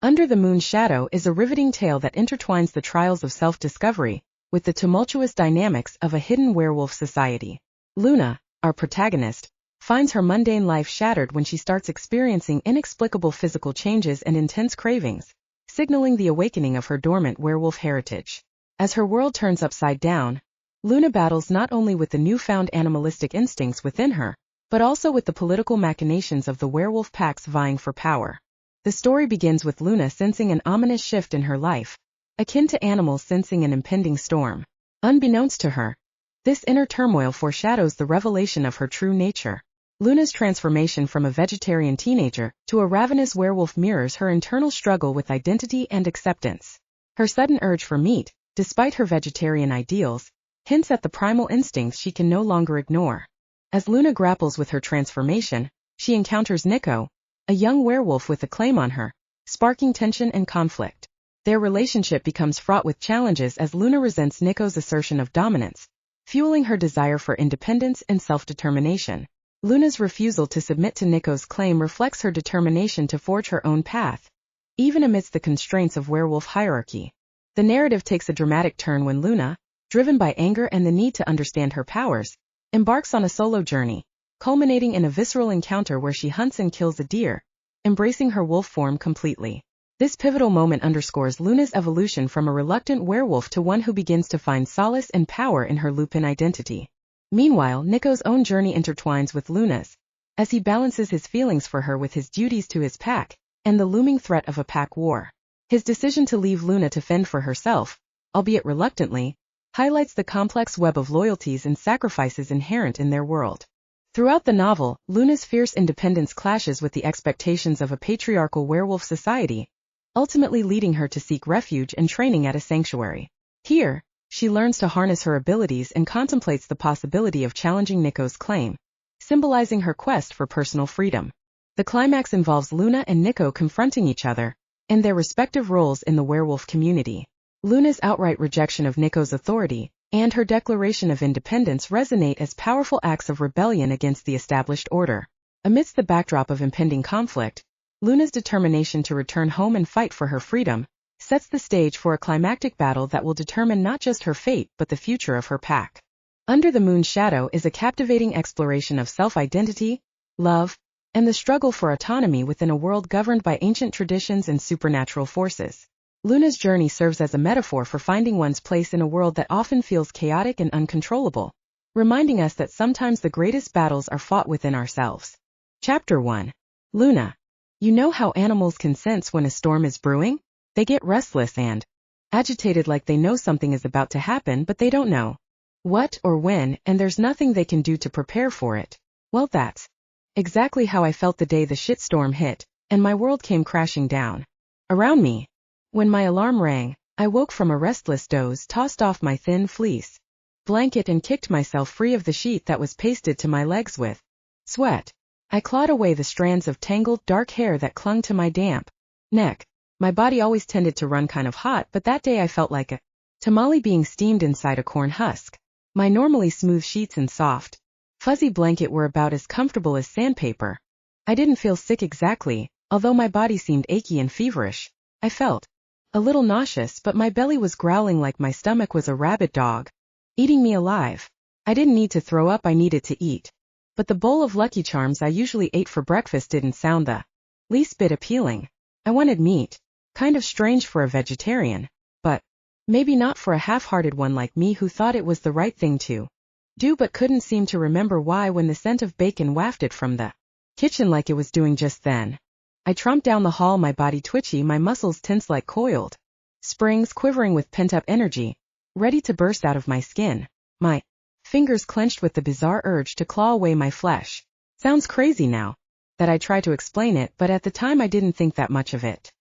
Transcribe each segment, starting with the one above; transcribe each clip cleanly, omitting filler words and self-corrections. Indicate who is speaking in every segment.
Speaker 1: Under the Moon's Shadow is a riveting tale that intertwines the trials of self-discovery with the tumultuous dynamics of a hidden werewolf society. Luna, our protagonist, finds her mundane life shattered when she starts experiencing inexplicable physical changes and intense cravings, signaling the awakening of her dormant werewolf heritage. As her world turns upside down, Luna battles not only with the newfound animalistic instincts within her, but also with the political machinations of the werewolf packs vying for power. The story begins with Luna sensing an ominous shift in her life, akin to animals sensing an impending storm. Unbeknownst to her, this inner turmoil foreshadows the revelation of her true nature. Luna's transformation from a vegetarian teenager to a ravenous werewolf mirrors her internal struggle with identity and acceptance. Her sudden urge for meat, despite her vegetarian ideals, hints at the primal instincts she can no longer ignore. As Luna grapples with her transformation, she encounters Nico, a young werewolf with a claim on her, sparking tension and conflict. Their relationship becomes fraught with challenges as Luna resents Nico's assertion of dominance, fueling her desire for independence and self-determination. Luna's refusal to submit to Nico's claim reflects her determination to forge her own path, even amidst the constraints of werewolf hierarchy. The narrative takes a dramatic turn when Luna, driven by anger and the need to understand her powers, embarks on a solo journey, culminating in a visceral encounter where she hunts and kills a deer, embracing her wolf form completely. This pivotal moment underscores Luna's evolution from a reluctant werewolf to one who begins to find solace and power in her lupin identity. Meanwhile, Nico's own journey intertwines with Luna's, as he balances his feelings for her with his duties to his pack, and the looming threat of a pack war. His decision to leave Luna to fend for herself, albeit reluctantly, highlights the complex web of loyalties and sacrifices inherent in their world. Throughout the novel, Luna's fierce independence clashes with the expectations of a patriarchal werewolf society, ultimately leading her to seek refuge and training at a sanctuary. Here, she learns to harness her abilities and contemplates the possibility of challenging Nico's claim, symbolizing her quest for personal freedom. The climax involves Luna and Nico confronting each other, and their respective roles in the werewolf community. Luna's outright rejection of Nico's authority, and her declaration of independence resonate as powerful acts of rebellion against the established order. Amidst the backdrop of impending conflict, Luna's determination to return home and fight for her freedom sets the stage for a climactic battle that will determine not just her fate but the future of her pack. Under the Moon's Shadow is a captivating exploration of self-identity, love, and the struggle for autonomy within a world governed by ancient traditions and supernatural forces. Luna's journey serves as a metaphor for finding one's place in a world that often feels chaotic and uncontrollable, reminding us that sometimes the greatest battles are fought within ourselves. Chapter 1. Luna. You know how animals can sense when a storm is brewing? They get restless and agitated, like they know something is about to happen but they don't know what or when, and there's nothing they can do to prepare for it. Well, that's exactly how I felt the day the shitstorm hit, and my world came crashing down around me. When my alarm rang, I woke from a restless doze, tossed off my thin fleece blanket and kicked myself free of the sheet that was pasted to my legs with sweat. I clawed away the strands of tangled dark hair that clung to my damp neck. My body always tended to run kind of hot, but that day I felt like a tamale being steamed inside a corn husk. My normally smooth sheets and soft, fuzzy blanket were about as comfortable as sandpaper. I didn't feel sick exactly, although my body seemed achy and feverish. I felt a little nauseous, but my belly was growling like my stomach was a rabid dog, eating me alive. I didn't need to throw up, I needed to eat. But the bowl of Lucky Charms I usually ate for breakfast didn't sound the least bit appealing. I wanted meat. Kind of strange for a vegetarian, but maybe not for a half-hearted one like me who thought it was the right thing to do but couldn't seem to remember why when the scent of bacon wafted from the kitchen like it was doing just then. I tromped down the hall, my body twitchy, my muscles tense like coiled springs, quivering with pent-up energy, ready to burst out of my skin, my fingers clenched with the bizarre urge to claw away my flesh. Sounds crazy now that I try to explain it, but at the time I didn't think that much of it.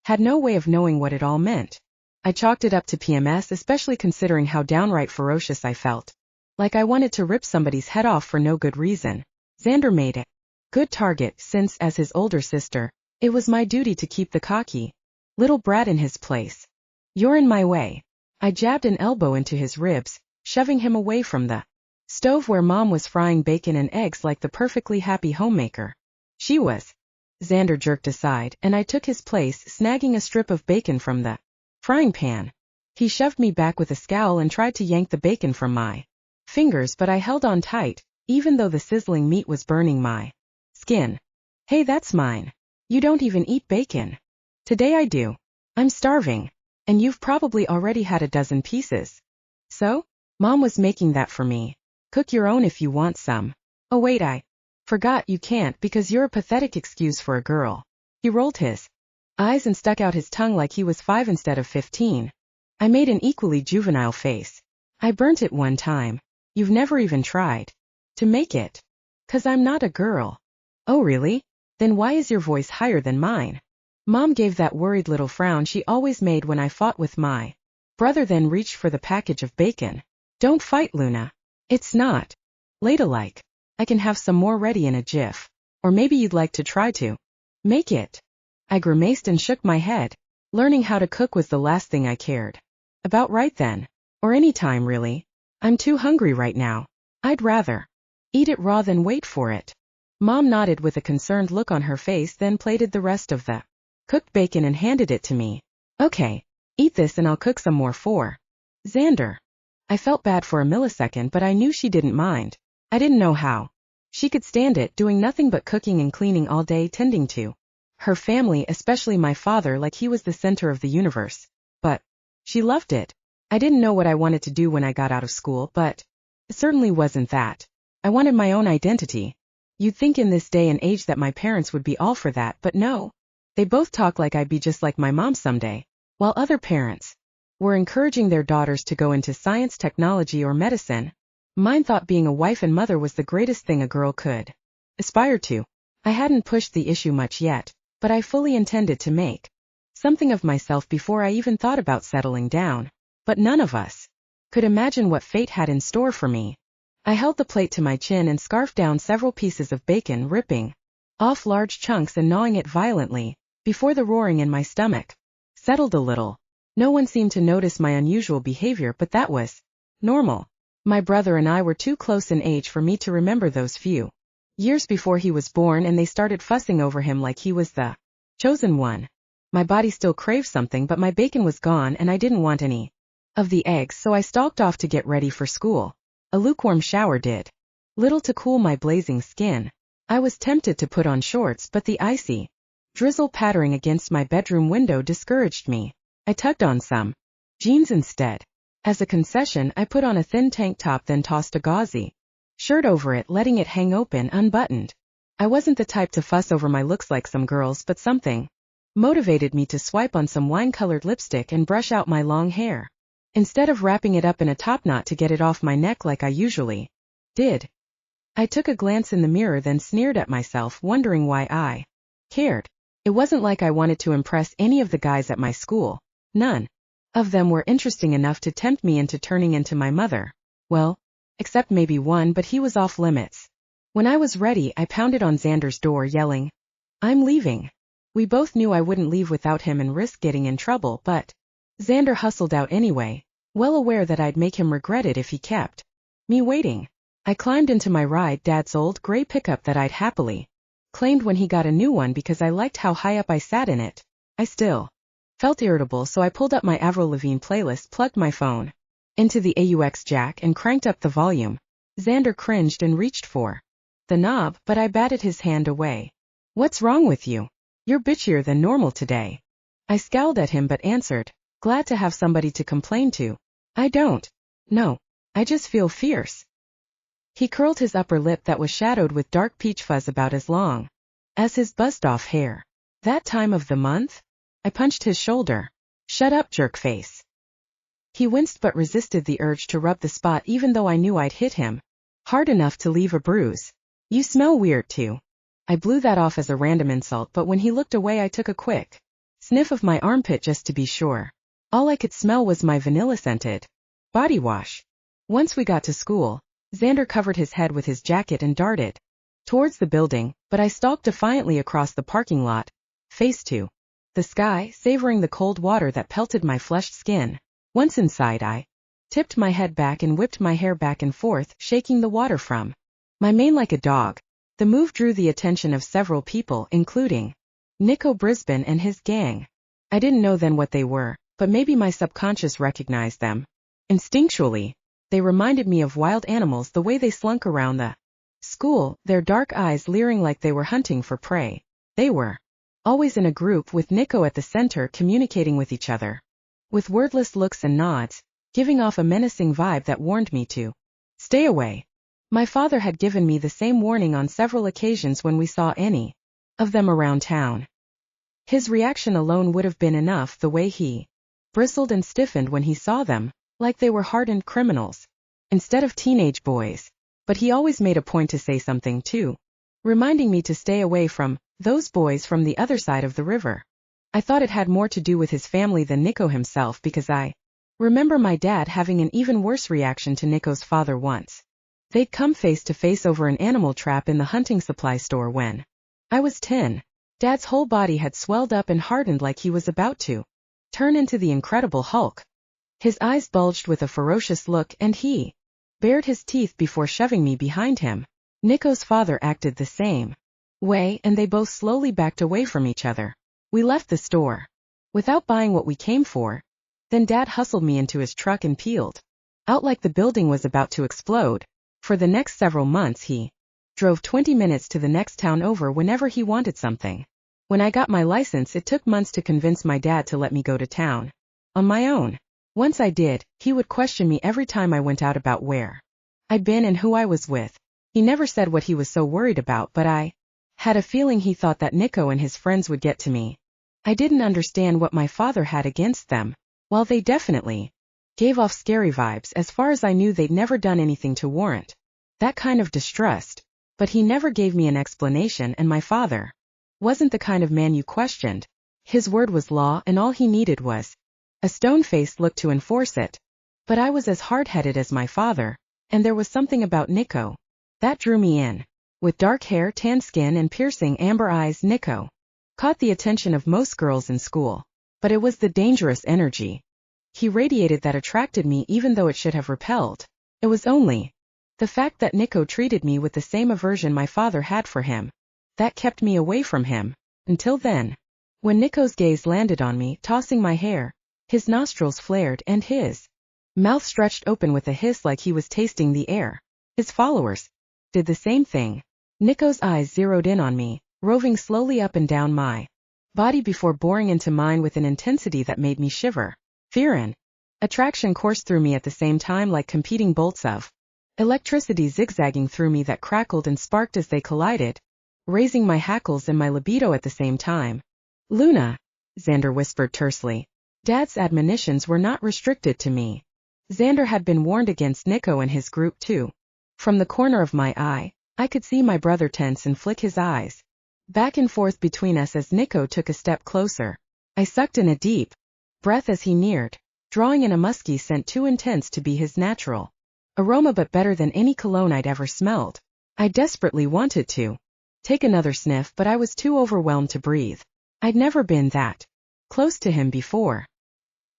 Speaker 1: Had no way of knowing what it all meant. I chalked it up to PMS, especially considering how downright ferocious I felt. Like I wanted to rip somebody's head off for no good reason. Xander made a good target since, as his older sister, it was my duty to keep the cocky little brat in his place. You're in my way. I jabbed an elbow into his ribs, shoving him away from the stove where Mom was frying bacon and eggs like the perfectly happy homemaker she was. Xander jerked aside, and I took his place, snagging a strip of bacon from the frying pan. He shoved me back with a scowl and tried to yank the bacon from my fingers, but I held on tight, even though the sizzling meat was burning my skin. Hey, that's mine. You don't even eat bacon. Today I do. I'm starving. And you've probably already had a dozen pieces. So? Mom was making that for me. Cook your own if you want some. Oh wait, I forgot you can't because you're a pathetic excuse for a girl. He rolled his eyes and stuck out his tongue like he was 5 instead of 15. I made an equally juvenile face. I burnt it one time. You've never even tried to make it. 'Cause I'm not a girl. Oh really? Then why is your voice higher than mine? Mom gave that worried little frown she always made when I fought with my brother, then reached for the package of bacon. Don't fight, Luna. It's not ladylike. I can have some more ready in a jiff. Or maybe you'd like to try to make it. I grimaced and shook my head. Learning how to cook was the last thing I cared about right then. Or any time, really. I'm too hungry right now. I'd rather eat it raw than wait for it. Mom nodded with a concerned look on her face, then plated the rest of the cooked bacon and handed it to me. Okay, eat this and I'll cook some more for Xander. I felt bad for a millisecond, but I knew she didn't mind. I didn't know how she could stand it, doing nothing but cooking and cleaning all day, tending to her family, especially my father, like he was the center of the universe. But she loved it. I didn't know what I wanted to do when I got out of school, but it certainly wasn't that. I wanted my own identity. You'd think in this day and age that my parents would be all for that, but no. They both talk like I'd be just like my mom someday, while other parents were encouraging their daughters to go into science, technology, or medicine. Mine thought being a wife and mother was the greatest thing a girl could aspire to. I hadn't pushed the issue much yet, but I fully intended to make something of myself before I even thought about settling down. But none of us could imagine what fate had in store for me. I held the plate to my chin and scarfed down several pieces of bacon, ripping off large chunks and gnawing it violently, before the roaring in my stomach settled a little. No one seemed to notice my unusual behavior, but that was normal. My brother and I were too close in age for me to remember those few years before he was born, and they started fussing over him like he was the chosen one. My body still craved something, but my bacon was gone and I didn't want any of the eggs, so I stalked off to get ready for school. A lukewarm shower did little to cool my blazing skin. I was tempted to put on shorts, but the icy drizzle pattering against my bedroom window discouraged me. I tugged on some jeans instead. As a concession, I put on a thin tank top, then tossed a gauzy shirt over it, letting it hang open, unbuttoned. I wasn't the type to fuss over my looks like some girls, but something motivated me to swipe on some wine-colored lipstick and brush out my long hair, instead of wrapping it up in a top knot to get it off my neck like I usually did. I took a glance in the mirror, then sneered at myself, wondering why I cared. It wasn't like I wanted to impress any of the guys at my school. None of them were interesting enough to tempt me into turning into my mother. Well, except maybe one, but he was off limits. When I was ready, I pounded on Xander's door, yelling, "I'm leaving." We both knew I wouldn't leave without him and risk getting in trouble, but Xander hustled out anyway, well aware that I'd make him regret it if he kept me waiting. I climbed into my ride, Dad's old gray pickup that I'd happily claimed when he got a new one because I liked how high up I sat in it. I still felt irritable, so I pulled up my Avril Lavigne playlist, plugged my phone into the AUX jack, and cranked up the volume. Xander cringed and reached for the knob, but I batted his hand away. "What's wrong with you? You're bitchier than normal today." I scowled at him but answered, glad to have somebody to complain to. "I don't. No. I just feel fierce." He curled his upper lip that was shadowed with dark peach fuzz about as long as his buzzed-off hair. "That time of the month?" I punched his shoulder. "Shut up, jerkface." He winced but resisted the urge to rub the spot, even though I knew I'd hit him hard enough to leave a bruise. "You smell weird too." I blew that off as a random insult, but when he looked away I took a quick sniff of my armpit just to be sure. All I could smell was my vanilla-scented body wash. Once we got to school, Xander covered his head with his jacket and darted towards the building, but I stalked defiantly across the parking lot, face to the sky, savoring the cold water that pelted my flushed skin. Once inside, I tipped my head back and whipped my hair back and forth, shaking the water from my mane like a dog. The move drew the attention of several people, including Nico Brisbane and his gang. I didn't know then what they were, but maybe my subconscious recognized them. Instinctually, they reminded me of wild animals the way they slunk around the school, their dark eyes leering like they were hunting for prey. They were always in a group with Nico at the center communicating with each other, with wordless looks and nods, giving off a menacing vibe that warned me to stay away. My father had given me the same warning on several occasions when we saw any of them around town. His reaction alone would have been enough, the way he bristled and stiffened when he saw them, like they were hardened criminals, instead of teenage boys. But he always made a point to say something too, reminding me to stay away from those boys from the other side of the river. I thought it had more to do with his family than Nico himself, because I remember my dad having an even worse reaction to Nico's father once. They'd come face to face over an animal trap in the hunting supply store when I was 10. Dad's whole body had swelled up and hardened like he was about to turn into the Incredible Hulk. His eyes bulged with a ferocious look and he bared his teeth before shoving me behind him. Nico's father acted the same way and they both slowly backed away from each other. We left the store without buying what we came for. Then Dad hustled me into his truck and peeled out like the building was about to explode. For the next several months he drove 20 minutes to the next town over whenever he wanted something. When I got my license, it took months to convince my dad to let me go to town on my own. Once I did, he would question me every time I went out about where I'd been and who I was with. He never said what he was so worried about, but I had a feeling he thought that Nico and his friends would get to me. I didn't understand what my father had against them. While they definitely gave off scary vibes, as far as I knew they'd never done anything to warrant that kind of distrust. But he never gave me an explanation, and my father wasn't the kind of man you questioned. His word was law, and all he needed was a stone-faced look to enforce it. But I was as hard-headed as my father, and there was something about Nico that drew me in. With dark hair, tan skin, and piercing amber eyes, Nico caught the attention of most girls in school. But it was the dangerous energy he radiated that attracted me, even though it should have repelled. It was only the fact that Nico treated me with the same aversion my father had for him that kept me away from him. Until then, when Nico's gaze landed on me, tossing my hair, his nostrils flared and his mouth stretched open with a hiss like he was tasting the air. His followers did the same thing. Nico's eyes zeroed in on me, roving slowly up and down my body before boring into mine with an intensity that made me shiver. Fear and attraction coursed through me at the same time like competing bolts of electricity zigzagging through me that crackled and sparked as they collided, raising my hackles and my libido at the same time. Luna, Xander whispered tersely. Dad's admonitions were not restricted to me. Xander had been warned against Nico and his group too. From the corner of my eye, I could see my brother tense and flick his eyes back and forth between us as Nico took a step closer. I sucked in a deep breath as he neared, drawing in a musky scent too intense to be his natural aroma, but better than any cologne I'd ever smelled. I desperately wanted to take another sniff, but I was too overwhelmed to breathe. I'd never been that close to him before.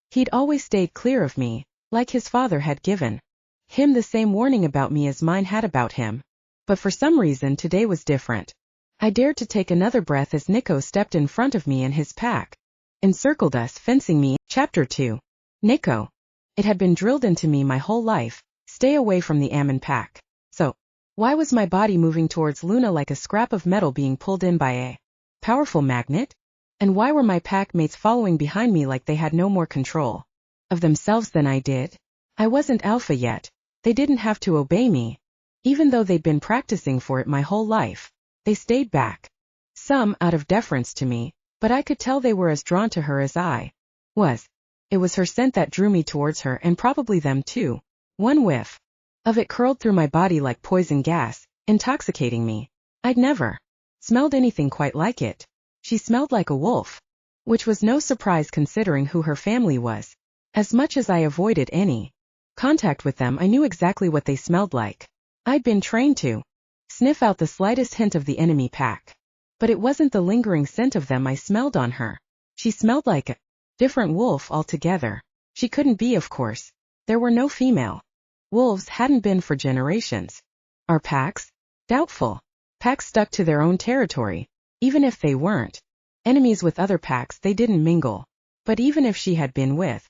Speaker 1: He'd always stayed clear of me, like his father had given him the same warning about me as mine had about him. But for some reason today was different. I dared to take another breath as Nico stepped in front of me and his pack encircled us, fencing me. Chapter 2. Nico. It had been drilled into me my whole life. Stay away from the Ammon pack. So, why was my body moving towards Luna like a scrap of metal being pulled in by a powerful magnet? And why were my pack mates following behind me like they had no more control of themselves than I did? I wasn't alpha yet. They didn't have to obey me. Even though they'd been practicing for it my whole life, they stayed back. Some out of deference to me, but I could tell they were as drawn to her as I was. It was her scent that drew me towards her, and probably them too. One whiff of it curled through my body like poison gas, intoxicating me. I'd never smelled anything quite like it. She smelled like a wolf, which was no surprise considering who her family was. As much as I avoided any contact with them, I knew exactly what they smelled like. I'd been trained to sniff out the slightest hint of the enemy pack. But it wasn't the lingering scent of them I smelled on her. She smelled like a different wolf altogether. She couldn't be, of course. There were no female wolves, hadn't been for generations. Our packs? Doubtful. Packs stuck to their own territory, even if they weren't enemies with other packs. They didn't mingle. But even if she had been with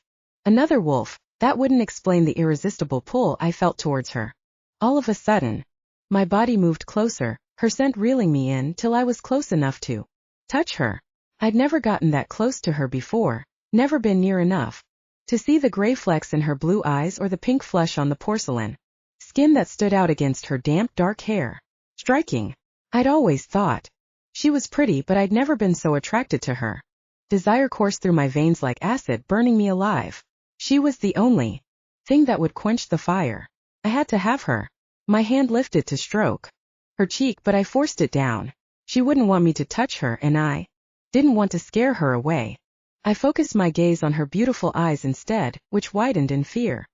Speaker 1: another wolf, that wouldn't explain the irresistible pull I felt towards her. All of a sudden, my body moved closer, her scent reeling me in till I was close enough to touch her. I'd never gotten that close to her before, never been near enough to see the gray flecks in her blue eyes or the pink flush on the porcelain skin that stood out against her damp dark hair. Striking. I'd always thought she was pretty, but I'd never been so attracted to her. Desire coursed through my veins like acid, burning me alive. She was the only thing that would quench the fire. I had to have her. My hand lifted to stroke her cheek, but I forced it down. She wouldn't want me to touch her, and I didn't want to scare her away. I focused my gaze on her beautiful eyes instead, which widened in fear.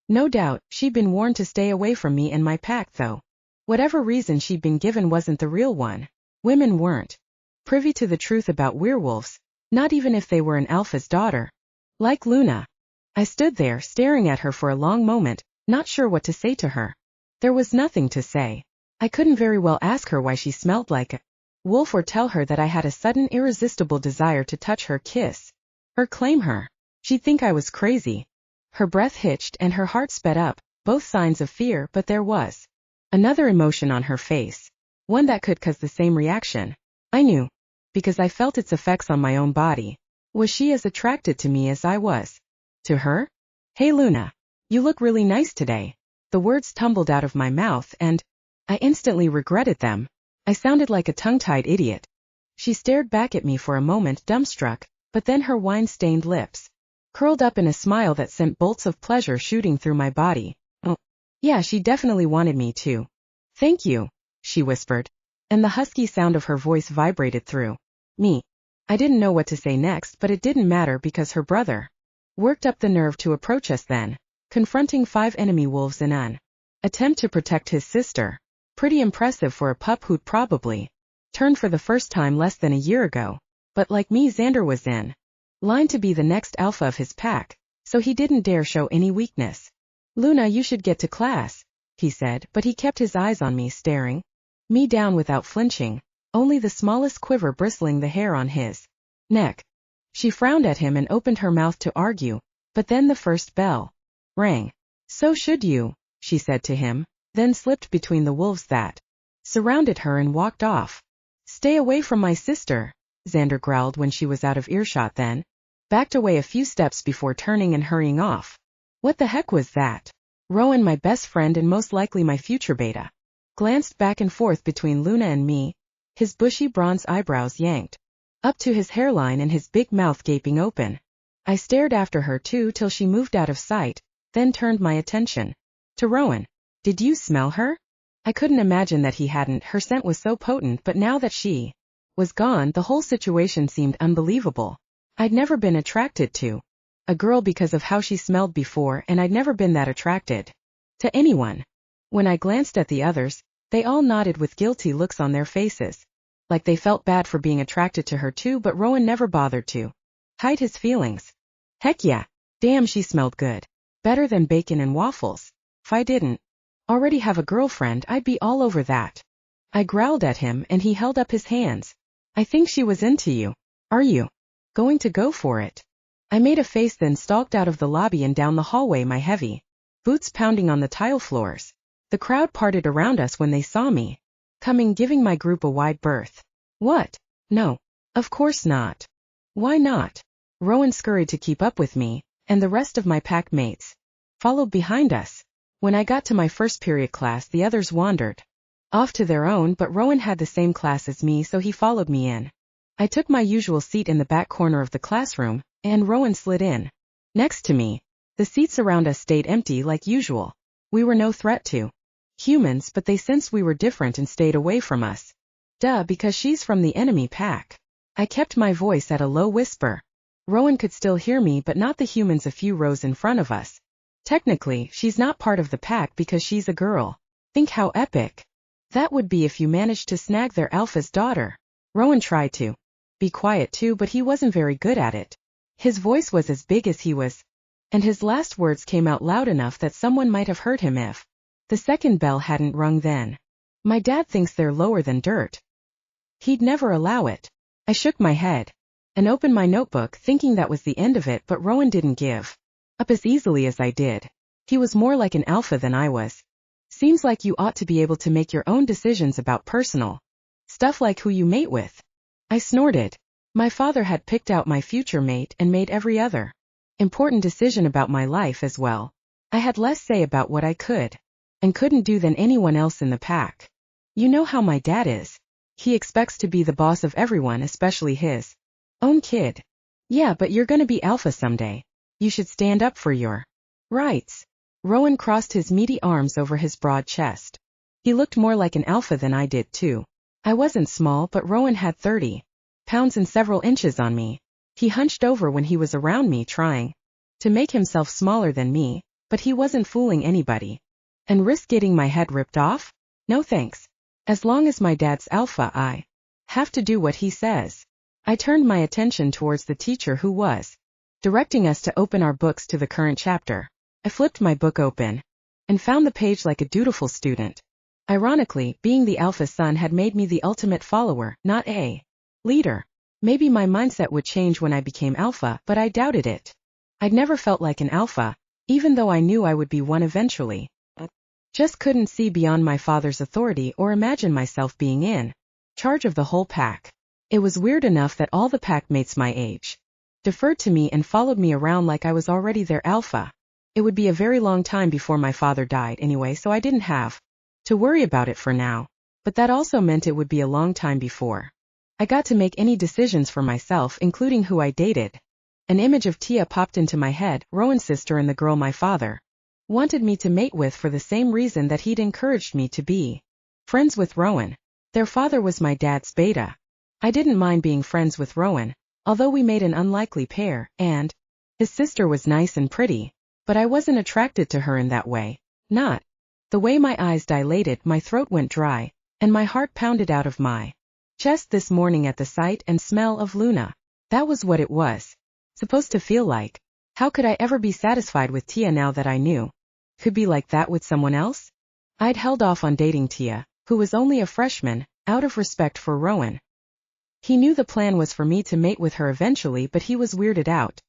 Speaker 1: No doubt, she'd been warned to stay away from me and my pack, though whatever reason she'd been given wasn't the real one. Women weren't privy to the truth about werewolves, not even if they were an alpha's daughter. Like Luna. I stood there staring at her for a long moment, not sure what to say to her. There was nothing to say. I couldn't very well ask her why she smelled like a wolf or tell her that I had a sudden irresistible desire to touch her, kiss her, claim her. She'd think I was crazy. Her breath hitched and her heart sped up, both signs of fear, but there was another emotion on her face. One that could cause the same reaction. I knew, because I felt its effects on my own body. Was she as attracted to me as I was to her? Hey Luna, you look really nice today. The words tumbled out of my mouth and I instantly regretted them. I sounded like a tongue-tied idiot. She stared back at me for a moment, dumbstruck, but then her wine-stained lips curled up in a smile that sent bolts of pleasure shooting through my body. Oh, yeah, she definitely wanted me to. Thank you, she whispered, and the husky sound of her voice vibrated through me. I didn't know what to say next, but it didn't matter because her brother worked up the nerve to approach us then, confronting 5 enemy wolves in an attempt to protect his sister. Pretty impressive for a pup who'd probably turned for the first time less than a year ago. But like me, Xander was in line to be the next alpha of his pack, so he didn't dare show any weakness. Luna, you should get to class, he said, but he kept his eyes on me, staring me down without flinching, only the smallest quiver bristling the hair on his neck. She frowned at him and opened her mouth to argue, but then the first bell rang. So should you, she said to him, then slipped between the wolves that surrounded her and walked off. Stay away from my sister, Xander growled when she was out of earshot, then backed away a few steps before turning and hurrying off. What the heck was that? Rowan, my best friend and most likely my future beta, glanced back and forth between Luna and me, his bushy bronze eyebrows yanked up to his hairline and his big mouth gaping open. I stared after her too till she moved out of sight, then turned my attention to Rowan. Did you smell her? I couldn't imagine that he hadn't. Her scent was so potent, but now that she was gone, the whole situation seemed unbelievable. I'd never been attracted to a girl because of how she smelled before, and I'd never been that attracted to anyone. When I glanced at the others, they all nodded with guilty looks on their faces, like they felt bad for being attracted to her too, but Rowan never bothered to hide his feelings. Heck yeah, damn, she smelled good. Better than bacon and waffles. If I didn't already have a girlfriend, I'd be all over that. I growled at him and he held up his hands. I think she was into you. Are you going to go for it? I made a face, then stalked out of the lobby and down the hallway, my heavy boots pounding on the tile floors. The crowd parted around us when they saw me coming, giving my group a wide berth. What? No. Of course not. Why not? Rowan scurried to keep up with me, and the rest of my pack mates followed behind us. When I got to my first period class, the others wandered off to their own, but Rowan had the same class as me, so he followed me in. I took my usual seat in the back corner of the classroom, and Rowan slid in next to me. The seats around us stayed empty like usual. We were no threat to humans, but they sensed we were different and stayed away from us. Duh, because she's from the enemy pack. I kept my voice at a low whisper. Rowan could still hear me, but not the humans a few rows in front of us. Technically, she's not part of the pack because she's a girl. Think how epic that would be if you managed to snag their alpha's daughter. Rowan tried to be quiet too, but he wasn't very good at it. His voice was as big as he was, and his last words came out loud enough that someone might have heard him if the second bell hadn't rung then. My dad thinks they're lower than dirt. He'd never allow it. I shook my head and opened my notebook thinking that was the end of it, but Rowan didn't give up as easily as I did. He was more like an alpha than I was. Seems like you ought to be able to make your own decisions about personal stuff like who you mate with. I snorted. My father had picked out my future mate and made every other important decision about my life as well. I had less say about what I could and couldn't do than anyone else in the pack. You know how my dad is. He expects to be the boss of everyone, especially his own kid. Yeah, but you're gonna be alpha someday. You should stand up for your rights. Rowan crossed his meaty arms over his broad chest. He looked more like an alpha than I did too. I wasn't small, but Rowan had 30 pounds and several inches on me. He hunched over when he was around me, trying to make himself smaller than me, but he wasn't fooling anybody. And risk getting my head ripped off? No thanks. As long as my dad's alpha, I have to do what he says. I turned my attention towards the teacher who was directing us to open our books to the current chapter. I flipped my book open and found the page like a dutiful student. Ironically, being the alpha son had made me the ultimate follower, not a leader. Maybe my mindset would change when I became alpha, but I doubted it. I'd never felt like an alpha, even though I knew I would be one eventually. Just couldn't see beyond my father's authority or imagine myself being in charge of the whole pack. It was weird enough that all the pack mates my age deferred to me and followed me around like I was already their alpha. It would be a very long time before my father died anyway, so I didn't have to worry about it for now. But that also meant it would be a long time before I got to make any decisions for myself, including who I dated. An image of Tia popped into my head, Rowan's sister and the girl my father wanted me to mate with for the same reason that he'd encouraged me to be friends with Rowan. Their father was my dad's beta. I didn't mind being friends with Rowan, although we made an unlikely pair, and his sister was nice and pretty, but I wasn't attracted to her in that way. Not the way. My eyes dilated, my throat went dry, and my heart pounded out of my chest this morning at the sight and smell of Luna. That was what it was supposed to feel like. How could I ever be satisfied with Tia now that I knew could be like that with someone else? I'd held off on dating Tia, who was only a freshman, out of respect for Rowan. He knew the plan was for me to mate with her eventually, but he was weirded out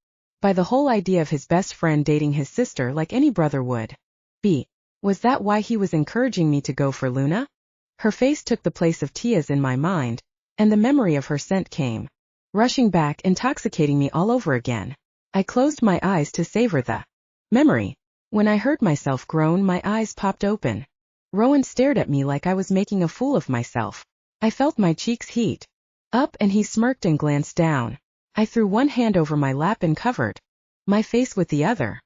Speaker 1: by the whole idea of his best friend dating his sister like any brother would be. Was that why he was encouraging me to go for Luna? Her face took the place of Tia's in my mind, and the memory of her scent came rushing back, intoxicating me all over again. I closed my eyes to savor the memory. When I heard myself groan, my eyes popped open. Rowan stared at me like I was making a fool of myself. I felt my cheeks heat up, and he smirked and glanced down. I threw one hand over my lap and covered my face with the other.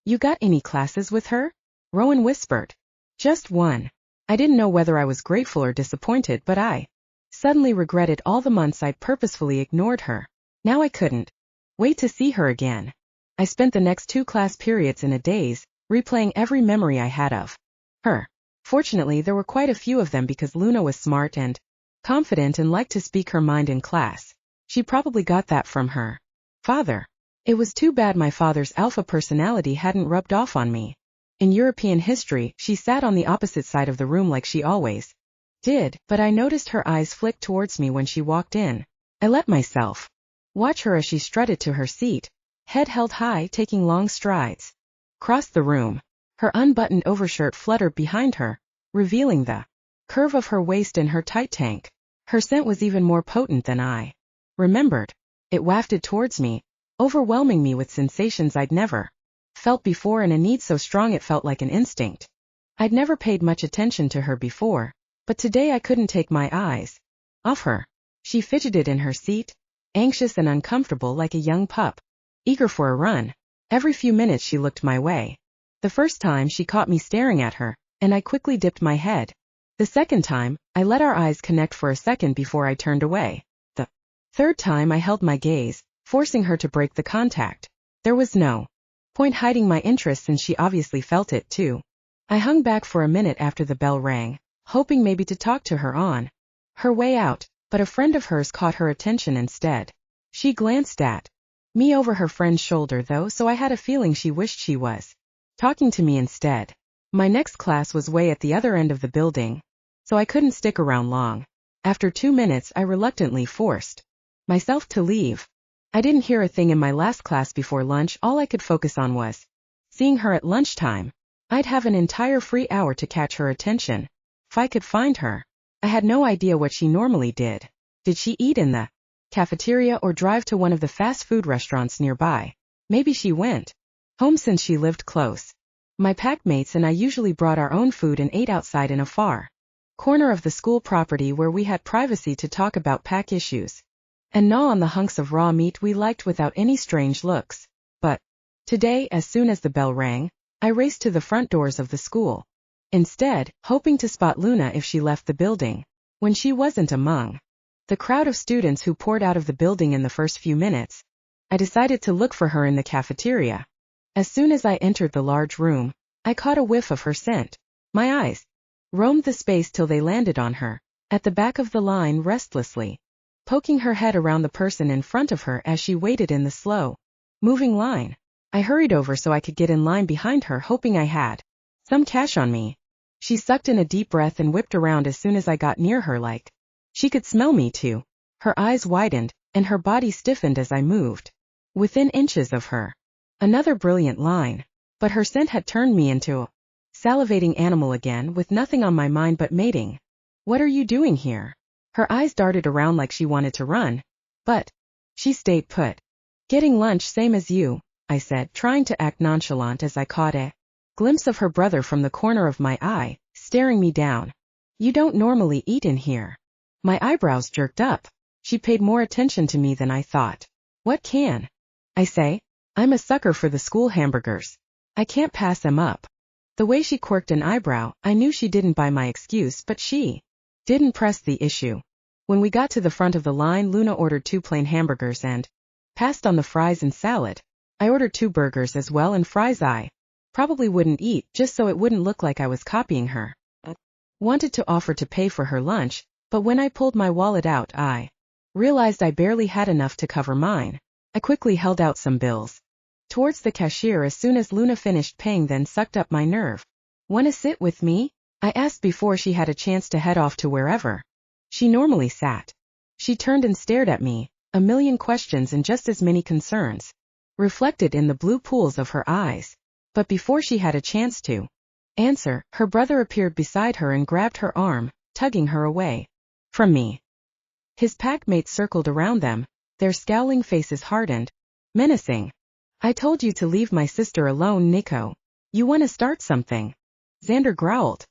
Speaker 1: You got any classes with her? Rowan whispered. Just one. I didn't know whether I was grateful or disappointed, but I suddenly regretted all the months I'd purposefully ignored her. Now I couldn't wait to see her again. I spent the next 2 class periods in a daze, replaying every memory I had of her. Fortunately, there were quite a few of them because Luna was smart and confident and liked to speak her mind in class. She probably got that from her father. It was too bad my father's alpha personality hadn't rubbed off on me. In European history, she sat on the opposite side of the room like she always did, but I noticed her eyes flick towards me when she walked in. I let myself watch her as she strutted to her seat, head held high, taking long strides across the room. Her unbuttoned overshirt fluttered behind her, revealing the curve of her waist and her tight tank. Her scent was even more potent than I remembered. It wafted towards me, overwhelming me with sensations I'd never felt before and a need so strong it felt like an instinct. I'd never paid much attention to her before, but today I couldn't take my eyes off her. She fidgeted in her seat, anxious and uncomfortable like a young pup, eager for a run. Every few minutes she looked my way. The first time she caught me staring at her, and I quickly dipped my head. The second time, I let our eyes connect for a second before I turned away. The third time I held my gaze, forcing her to break the contact. There was no point hiding my interest since she obviously felt it too. I hung back for a minute after the bell rang, hoping maybe to talk to her on her way out, but a friend of hers caught her attention instead. She glanced at me over her friend's shoulder though, so I had a feeling she wished she was talking to me instead. My next class was way at the other end of the building, so I couldn't stick around long. After 2 minutes, I reluctantly forced myself to leave. I didn't hear a thing in my last class before lunch. All I could focus on was seeing her at lunchtime. I'd have an entire free hour to catch her attention. If I could find her. I had no idea what she normally did. Did she eat in the cafeteria or drive to one of the fast food restaurants nearby? Maybe she went home since she lived close. My packmates and I usually brought our own food and ate outside in a far corner of the school property where we had privacy to talk about pack issues and gnaw on the hunks of raw meat we liked without any strange looks. But today, as soon as the bell rang, I raced to the front doors of the school. Instead, hoping to spot Luna if she left the building. When she wasn't among the crowd of students who poured out of the building in the first few minutes, I decided to look for her in the cafeteria. As soon as I entered the large room, I caught a whiff of her scent. My eyes roamed the space till they landed on her, at the back of the line restlessly, poking her head around the person in front of her as she waited in the slow-moving line. I hurried over so I could get in line behind her, hoping I had some cash on me. She sucked in a deep breath and whipped around as soon as I got near her, like she could smell me too. Her eyes widened, and her body stiffened as I moved within inches of her. Another brilliant line. But her scent had turned me into a salivating animal again, with nothing on my mind but mating. What are you doing here? Her eyes darted around like she wanted to run, but she stayed put. Getting lunch, same as you, I said, trying to act nonchalant as I caught a glimpse of her brother from the corner of my eye, staring me down. You don't normally eat in here. My eyebrows jerked up. She paid more attention to me than I thought. What can I say? I'm a sucker for the school hamburgers. I can't pass them up. The way she quirked an eyebrow, I knew she didn't buy my excuse, but she didn't press the issue. When we got to the front of the line, Luna ordered 2 plain hamburgers and passed on the fries and salad. I ordered 2 burgers as well and fries. I probably wouldn't eat, just so it wouldn't look like I was copying her. Wanted to offer to pay for her lunch, but when I pulled my wallet out, I realized I barely had enough to cover mine. I quickly held out some bills towards the cashier as soon as Luna finished paying, then sucked up my nerve. "Wanna sit with me?" I asked before she had a chance to head off to wherever she normally sat. She turned and stared at me, a million questions and just as many concerns reflected in the blue pools of her eyes. But before she had a chance to answer, her brother appeared beside her and grabbed her arm, tugging her away from me. His packmates circled around them, their scowling faces hardened, menacing. "I told you to leave my sister alone, Nico. You want to start something?" Xander growled.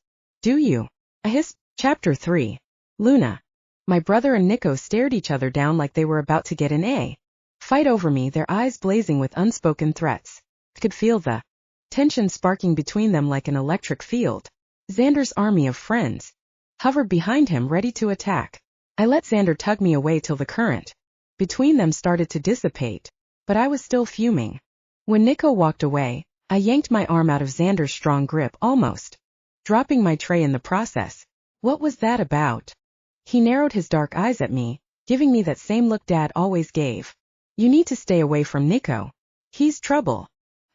Speaker 1: "Do you?" I hissed. Chapter 3. Luna. My brother and Nico stared each other down like they were about to get in a fight over me, their eyes blazing with unspoken threats. I could feel the tension sparking between them like an electric field. Xander's army of friends hovered behind him, ready to attack. I let Xander tug me away till the current between them started to dissipate, but I was still fuming. When Nico walked away, I yanked my arm out of Xander's strong grip, almost dropping my tray in the process. What was that about? He narrowed his dark eyes at me, giving me that same look Dad always gave. You need to stay away from Nico. He's trouble.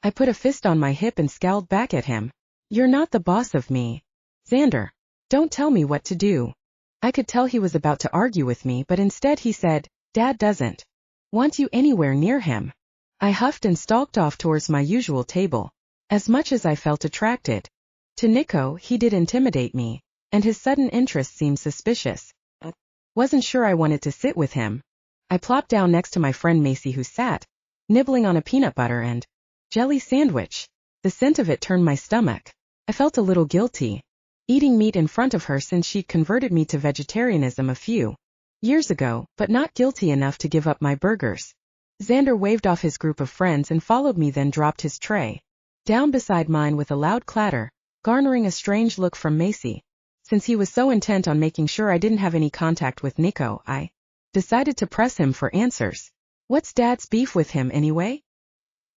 Speaker 1: I put a fist on my hip and scowled back at him. You're not the boss of me. Xander, don't tell me what to do. I could tell he was about to argue with me, but instead he said, Dad doesn't want you anywhere near him. I huffed and stalked off towards my usual table. As much as I felt attracted to Nico, he did intimidate me, and his sudden interest seemed suspicious. Wasn't sure I wanted to sit with him. I plopped down next to my friend Macy, who sat nibbling on a peanut butter and jelly sandwich. The scent of it turned my stomach. I felt a little guilty eating meat in front of her since she'd converted me to vegetarianism a few years ago, but not guilty enough to give up my burgers. Xander waved off his group of friends and followed me, then dropped his tray down beside mine with a loud clatter, garnering a strange look from Macy. Since he was so intent on making sure I didn't have any contact with Nico, I decided to press him for answers. What's Dad's beef with him anyway?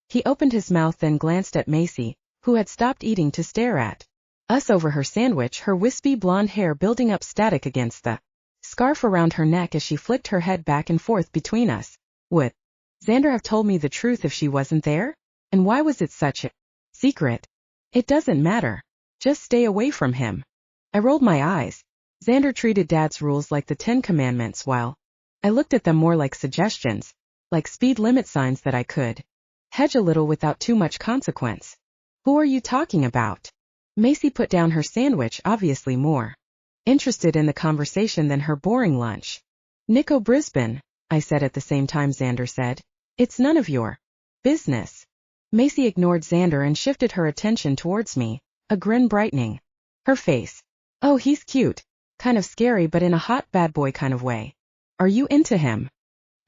Speaker 1: He opened his mouth, then glanced at Macy, who had stopped eating to stare at us over her sandwich, her wispy blonde hair building up static against the scarf around her neck as she flicked her head back and forth between us. Would Xander have told me the truth if she wasn't there? And why was it such a secret? It doesn't matter. Just stay away from him. I rolled my eyes. Xander treated Dad's rules like the 10 Commandments while I looked at them more like suggestions, like speed limit signs that I could hedge a little without too much consequence. Who are you talking about? Macy put down her sandwich, obviously more interested in the conversation than her boring lunch. Nico Brisbane, I said at the same time Xander said. It's none of your business. Macy ignored Xander and shifted her attention towards me, a grin brightening her face. Oh, he's cute. Kind of scary but in a hot bad boy kind of way. Are you into him?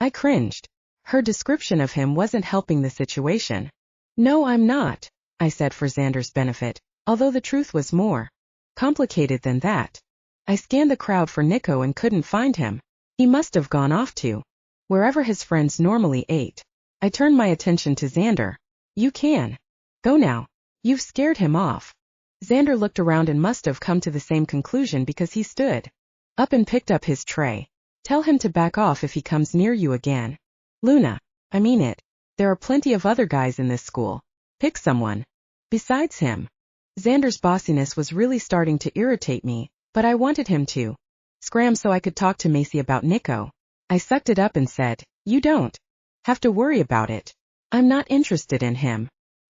Speaker 1: I cringed. Her description of him wasn't helping the situation. No, I'm not, I said for Xander's benefit, although the truth was more complicated than that. I scanned the crowd for Nico and couldn't find him. He must have gone off to wherever his friends normally ate. I turned my attention to Xander. You can go now. You've scared him off. Xander looked around and must have come to the same conclusion because he stood up and picked up his tray. Tell him to back off if he comes near you again. Luna, I mean it. There are plenty of other guys in this school. Pick someone besides him. Xander's bossiness was really starting to irritate me, but I wanted him to scram so I could talk to Macy about Nico. I sucked it up and said, you don't have to worry about it. I'm not interested in him.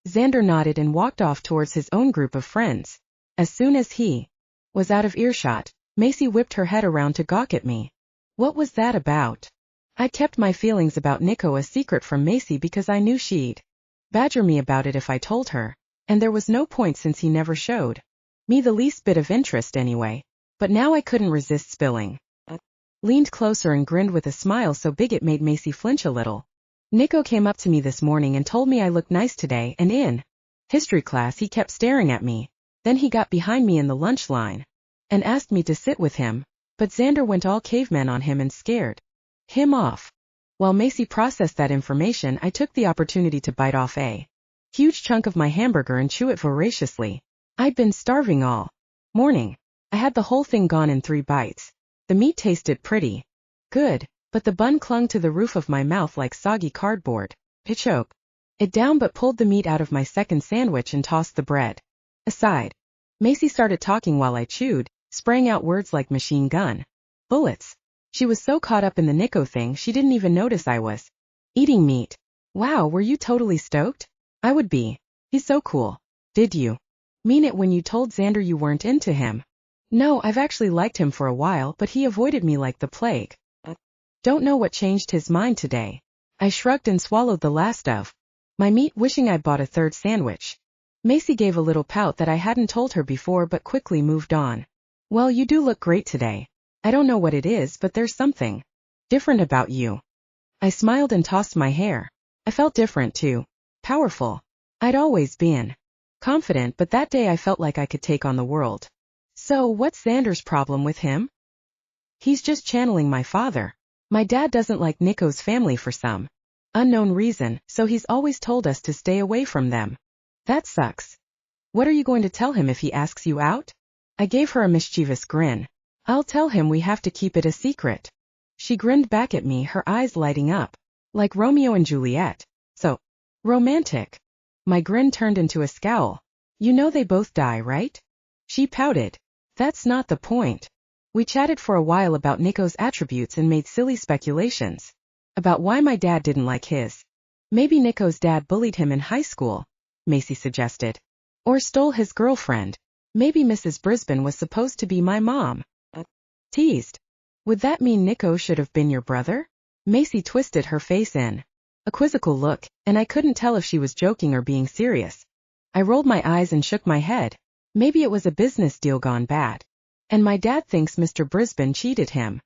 Speaker 1: Xander nodded and walked off towards his own group of friends. As soon as he was out of earshot, Macy whipped her head around to gawk at me. What was that about? I kept my feelings about Nico a secret from Macy because I knew she'd badger me about it if I told her, and there was no point since he never showed me the least bit of interest anyway. But now I couldn't resist spilling. Leaned closer and grinned with a smile so big it made Macy flinch a little. Nico came up to me this morning and told me I looked nice today, and in history class he kept staring at me. Then he got behind me in the lunch line and asked me to sit with him, but Xander went all caveman on him and scared him off. While Macy processed that information, I took the opportunity to bite off a huge chunk of my hamburger and chew it voraciously. I'd been starving all morning. I had the whole thing gone in 3 bites. The meat tasted pretty good, but the bun clung to the roof of my mouth like soggy cardboard. I choked it down but pulled the meat out of my second sandwich and tossed the bread aside. Macy started talking while I chewed, spraying out words like machine gun, bullets. She was so caught up in the Nico thing she didn't even notice I was eating meat. Wow, were you totally stoked? I would be. He's so cool. Did you mean it when you told Xander you weren't into him? No, I've actually liked him for a while, but he avoided me like the plague. Don't know what changed his mind today. I shrugged and swallowed the last of my meat, wishing I'd bought a third sandwich. Macy gave a little pout that I hadn't told her before but quickly moved on. Well, you do look great today. I don't know what it is, but there's something different about you. I smiled and tossed my hair. I felt different too. Powerful. I'd always been confident, but that day I felt like I could take on the world. So, what's Xander's problem with him? He's just channeling my father. My dad doesn't like Nico's family for some unknown reason, so he's always told us to stay away from them. That sucks. What are you going to tell him if he asks you out? I gave her a mischievous grin. I'll tell him we have to keep it a secret. She grinned back at me, her eyes lighting up like Romeo and Juliet. So romantic. My grin turned into a scowl. You know they both die, right? She pouted. That's not the point. We chatted for a while about Nico's attributes and made silly speculations about why my dad didn't like his. Maybe Nico's dad bullied him in high school, Macy suggested. Or stole his girlfriend. Maybe Mrs. Brisbane was supposed to be my mom. Teased. Would that mean Nico should have been your brother? Macy twisted her face in a quizzical look, and I couldn't tell if she was joking or being serious. I rolled my eyes and shook my head. Maybe it was a business deal gone bad. And my dad thinks Mr. Brisbane cheated him.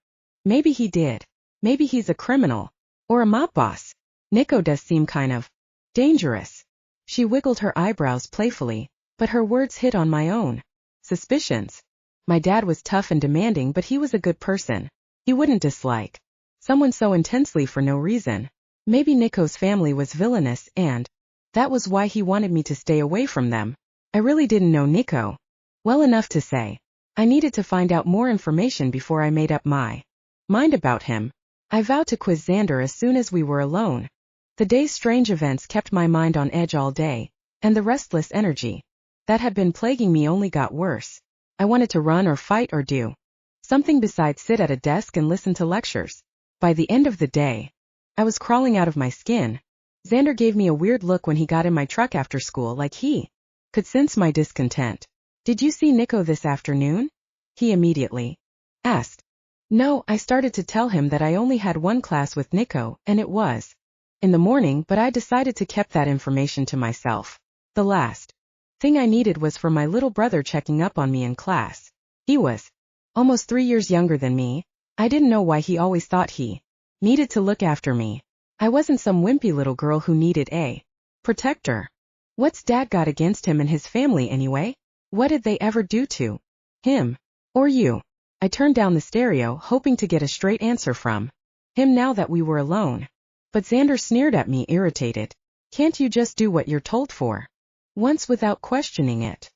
Speaker 1: Maybe he did. Maybe he's a criminal. Or a mob boss. Nico does seem kind of dangerous. She wiggled her eyebrows playfully, but her words hit on my own suspicions. My dad was tough and demanding, but he was a good person. He wouldn't dislike someone so intensely for no reason. Maybe Nico's family was villainous and that was why he wanted me to stay away from them. I really didn't know Nico well enough to say. I needed to find out more information before I made up my mind about him. I vowed to quiz Xander as soon as we were alone. The day's strange events kept my mind on edge all day, and the restless energy that had been plaguing me only got worse. I wanted to run or fight or do Something besides sit at a desk and listen to lectures. By the end of the day, I was crawling out of my skin. Xander gave me a weird look when he got in my truck after school, like he could sense my discontent. "Did you see Nico this afternoon?" he immediately asked. No, I started to tell him that I only had one class with Nico, and it was in the morning, but I decided to keep that information to myself. The last thing I needed was for my little brother checking up on me in class. He was almost 3 years younger than me. I didn't know why he always thought he needed to look after me. I wasn't some wimpy little girl who needed a protector. What's Dad got against him and his family anyway? What did they ever do to him? Or you? I turned down the stereo, hoping to get a straight answer from him now that we were alone. But Xander sneered at me, irritated. "Can't you just do what you're told for once without questioning it?"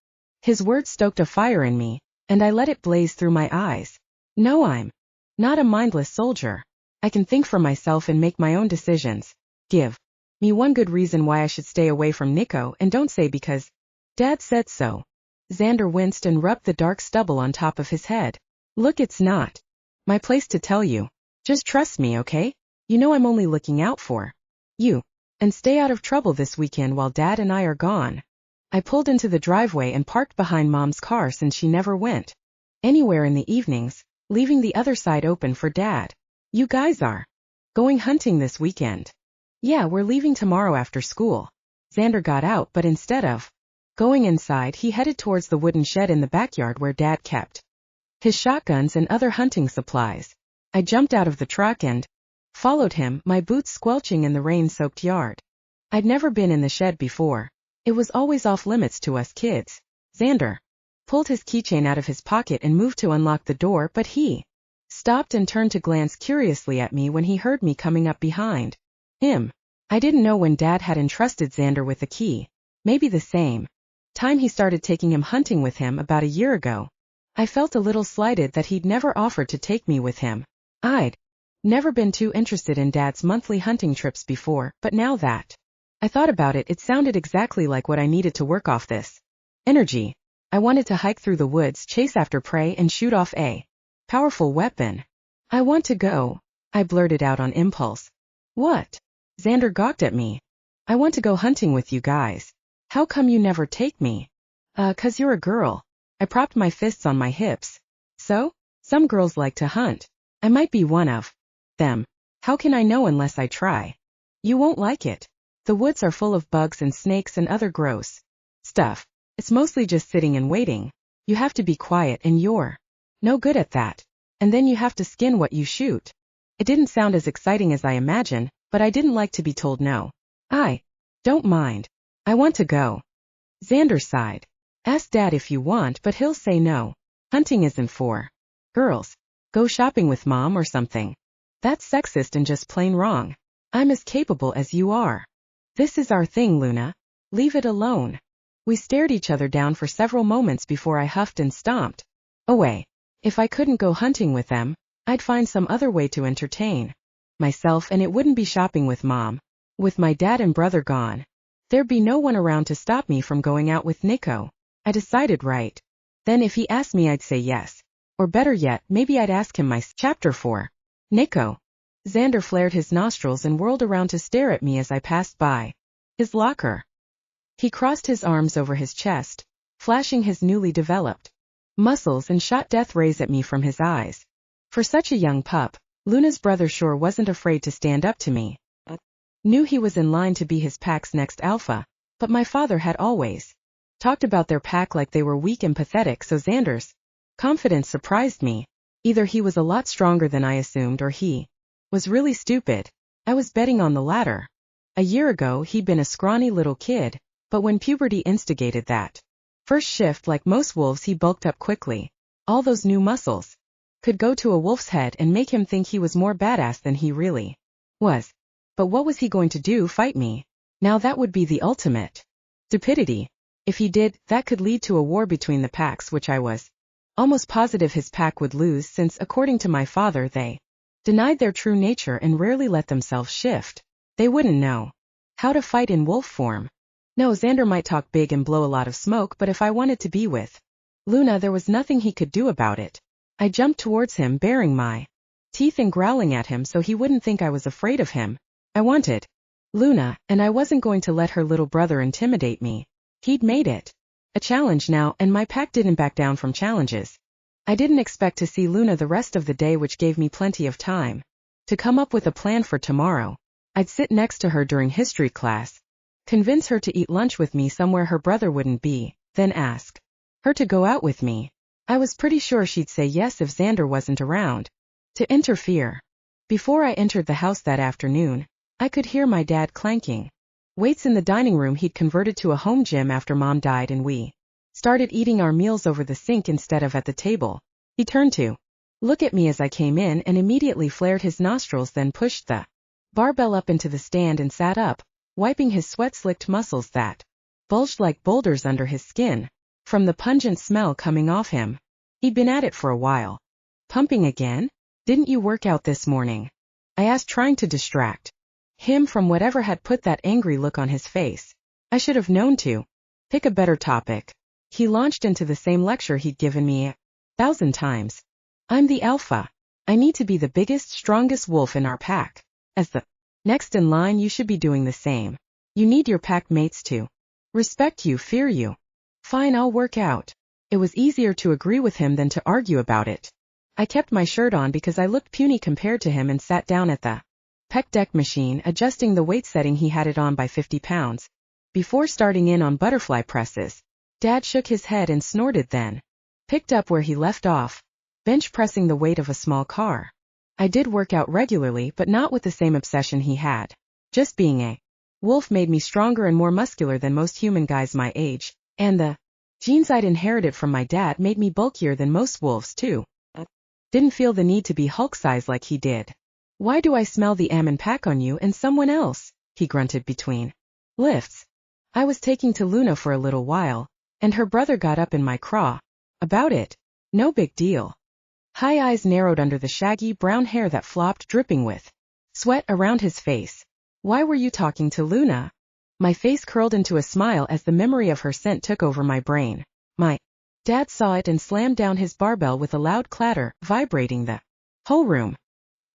Speaker 1: His words stoked a fire in me, and I let it blaze through my eyes. No, I'm not a mindless soldier. I can think for myself and make my own decisions. Give me one good reason why I should stay away from Nico, and don't say because Dad said so. Xander winced and rubbed the dark stubble on top of his head. "Look, it's not my place to tell you. Just trust me, okay? You know I'm only looking out for you. And stay out of trouble this weekend while Dad and I are gone." I pulled into the driveway and parked behind Mom's car since she never went anywhere in the evenings, leaving the other side open for Dad. "You guys are going hunting this weekend?" "Yeah, we're leaving tomorrow after school." Xander got out, but instead of going inside, he headed towards the wooden shed in the backyard where Dad kept his shotguns and other hunting supplies. I jumped out of the truck and followed him, my boots squelching in the rain-soaked yard. I'd never been in the shed before. It was always off limits to us kids. Xander pulled his keychain out of his pocket and moved to unlock the door, but he stopped and turned to glance curiously at me when he heard me coming up behind him. I didn't know when Dad had entrusted Xander with the key. Maybe the same time he started taking him hunting with him about a year ago. I felt a little slighted that he'd never offered to take me with him. I'd never been too interested in Dad's monthly hunting trips before, but now that I thought about it, it sounded exactly like what I needed to work off this energy. I wanted to hike through the woods, chase after prey, and shoot off a powerful weapon. "I want to go," I blurted out on impulse. "What?" Xander gawked at me. "I want to go hunting with you guys." "How come you never take me?" 'Cause you're a girl." I propped my fists on my hips. "So? Some girls like to hunt. I might be one of them. How can I know unless I try?" "You won't like it. The woods are full of bugs and snakes and other gross stuff. It's mostly just sitting and waiting. You have to be quiet, and you're no good at that. And then you have to skin what you shoot." It didn't sound as exciting as I imagined, but I didn't like to be told no. "I don't mind. I want to go." Xander sighed. "Ask Dad if you want, but he'll say no. Hunting isn't for girls. Go shopping with Mom or something." "That's sexist and just plain wrong. I'm as capable as you are. This is our thing, Luna. Leave it alone." We stared each other down for several moments before I huffed and stomped away. If I couldn't go hunting with them, I'd find some other way to entertain myself, and it wouldn't be shopping with Mom. With my dad and brother gone, there'd be no one around to stop me from going out with Nico. I decided right then if he asked me, I'd say yes. Or better yet, maybe I'd ask him my chapter for Nico. Xander flared his nostrils and whirled around to stare at me as I passed by his locker. He crossed his arms over his chest, flashing his newly developed muscles, and shot death rays at me from his eyes. For such a young pup, Luna's brother sure wasn't afraid to stand up to me. Knew he was in line to be his pack's next alpha, but my father had always talked about their pack like they were weak and pathetic, so Xander's confidence surprised me. Either he was a lot stronger than I assumed, or he was really stupid. I was betting on the latter. A year ago he'd been a scrawny little kid, but when puberty instigated that first shift, like most wolves, he bulked up quickly. All those new muscles could go to a wolf's head and make him think he was more badass than he really was. But what was he going to do, fight me? Now that would be the ultimate stupidity. If he did, that could lead to a war between the packs, which I was almost positive his pack would lose, since according to my father they denied their true nature and rarely let themselves shift. They wouldn't know how to fight in wolf form. No, Xander might talk big and blow a lot of smoke, but if I wanted to be with Luna, there was nothing he could do about it. I jumped towards him baring my teeth and growling at him so he wouldn't think I was afraid of him. I wanted Luna, and I wasn't going to let her little brother intimidate me. He'd made it a challenge now, and my pack didn't back down from challenges. I didn't expect to see Luna the rest of the day, which gave me plenty of time to come up with a plan for tomorrow. I'd sit next to her during history class, convince her to eat lunch with me somewhere her brother wouldn't be, then ask her to go out with me. I was pretty sure she'd say yes if Xander wasn't around to interfere. Before I entered the house that afternoon, I could hear my dad clanking weights in the dining room. He'd converted to a home gym after Mom died, and we started eating our meals over the sink instead of at the table. He turned to look at me as I came in and immediately flared his nostrils, then pushed the barbell up into the stand and sat up, wiping his sweat-slicked muscles that bulged like boulders under his skin from the pungent smell coming off him. He'd been at it for a while. Pumping again? Didn't you work out this morning? I asked, trying to distract him from whatever had put that angry look on his face. I should have known to pick a better topic. He launched into the same lecture he'd given me 1,000 times. I'm the alpha. I need to be the biggest, strongest wolf in our pack. As the next in line, you should be doing the same. You need your pack mates to respect you, fear you. Fine, I'll work out. It was easier to agree with him than to argue about it. I kept my shirt on because I looked puny compared to him and sat down at the pec deck machine, adjusting the weight setting he had it on by 50 pounds. Before starting in on butterfly presses, Dad shook his head and snorted, then picked up where he left off, bench pressing the weight of a small car. I did work out regularly, but not with the same obsession he had. Just being a wolf made me stronger and more muscular than most human guys my age, and the genes I'd inherited from my dad made me bulkier than most wolves too. Didn't feel the need to be Hulk-size like he did. Why do I smell the Ammon pack on you and someone else? He grunted between lifts. I was taking to Luna for a little while, and her brother got up in my craw about it. No big deal. High eyes narrowed under the shaggy brown hair that flopped, dripping with sweat around his face. Why were you talking to Luna? My face curled into a smile as the memory of her scent took over my brain. My dad saw it and slammed down his barbell with a loud clatter, vibrating the whole room.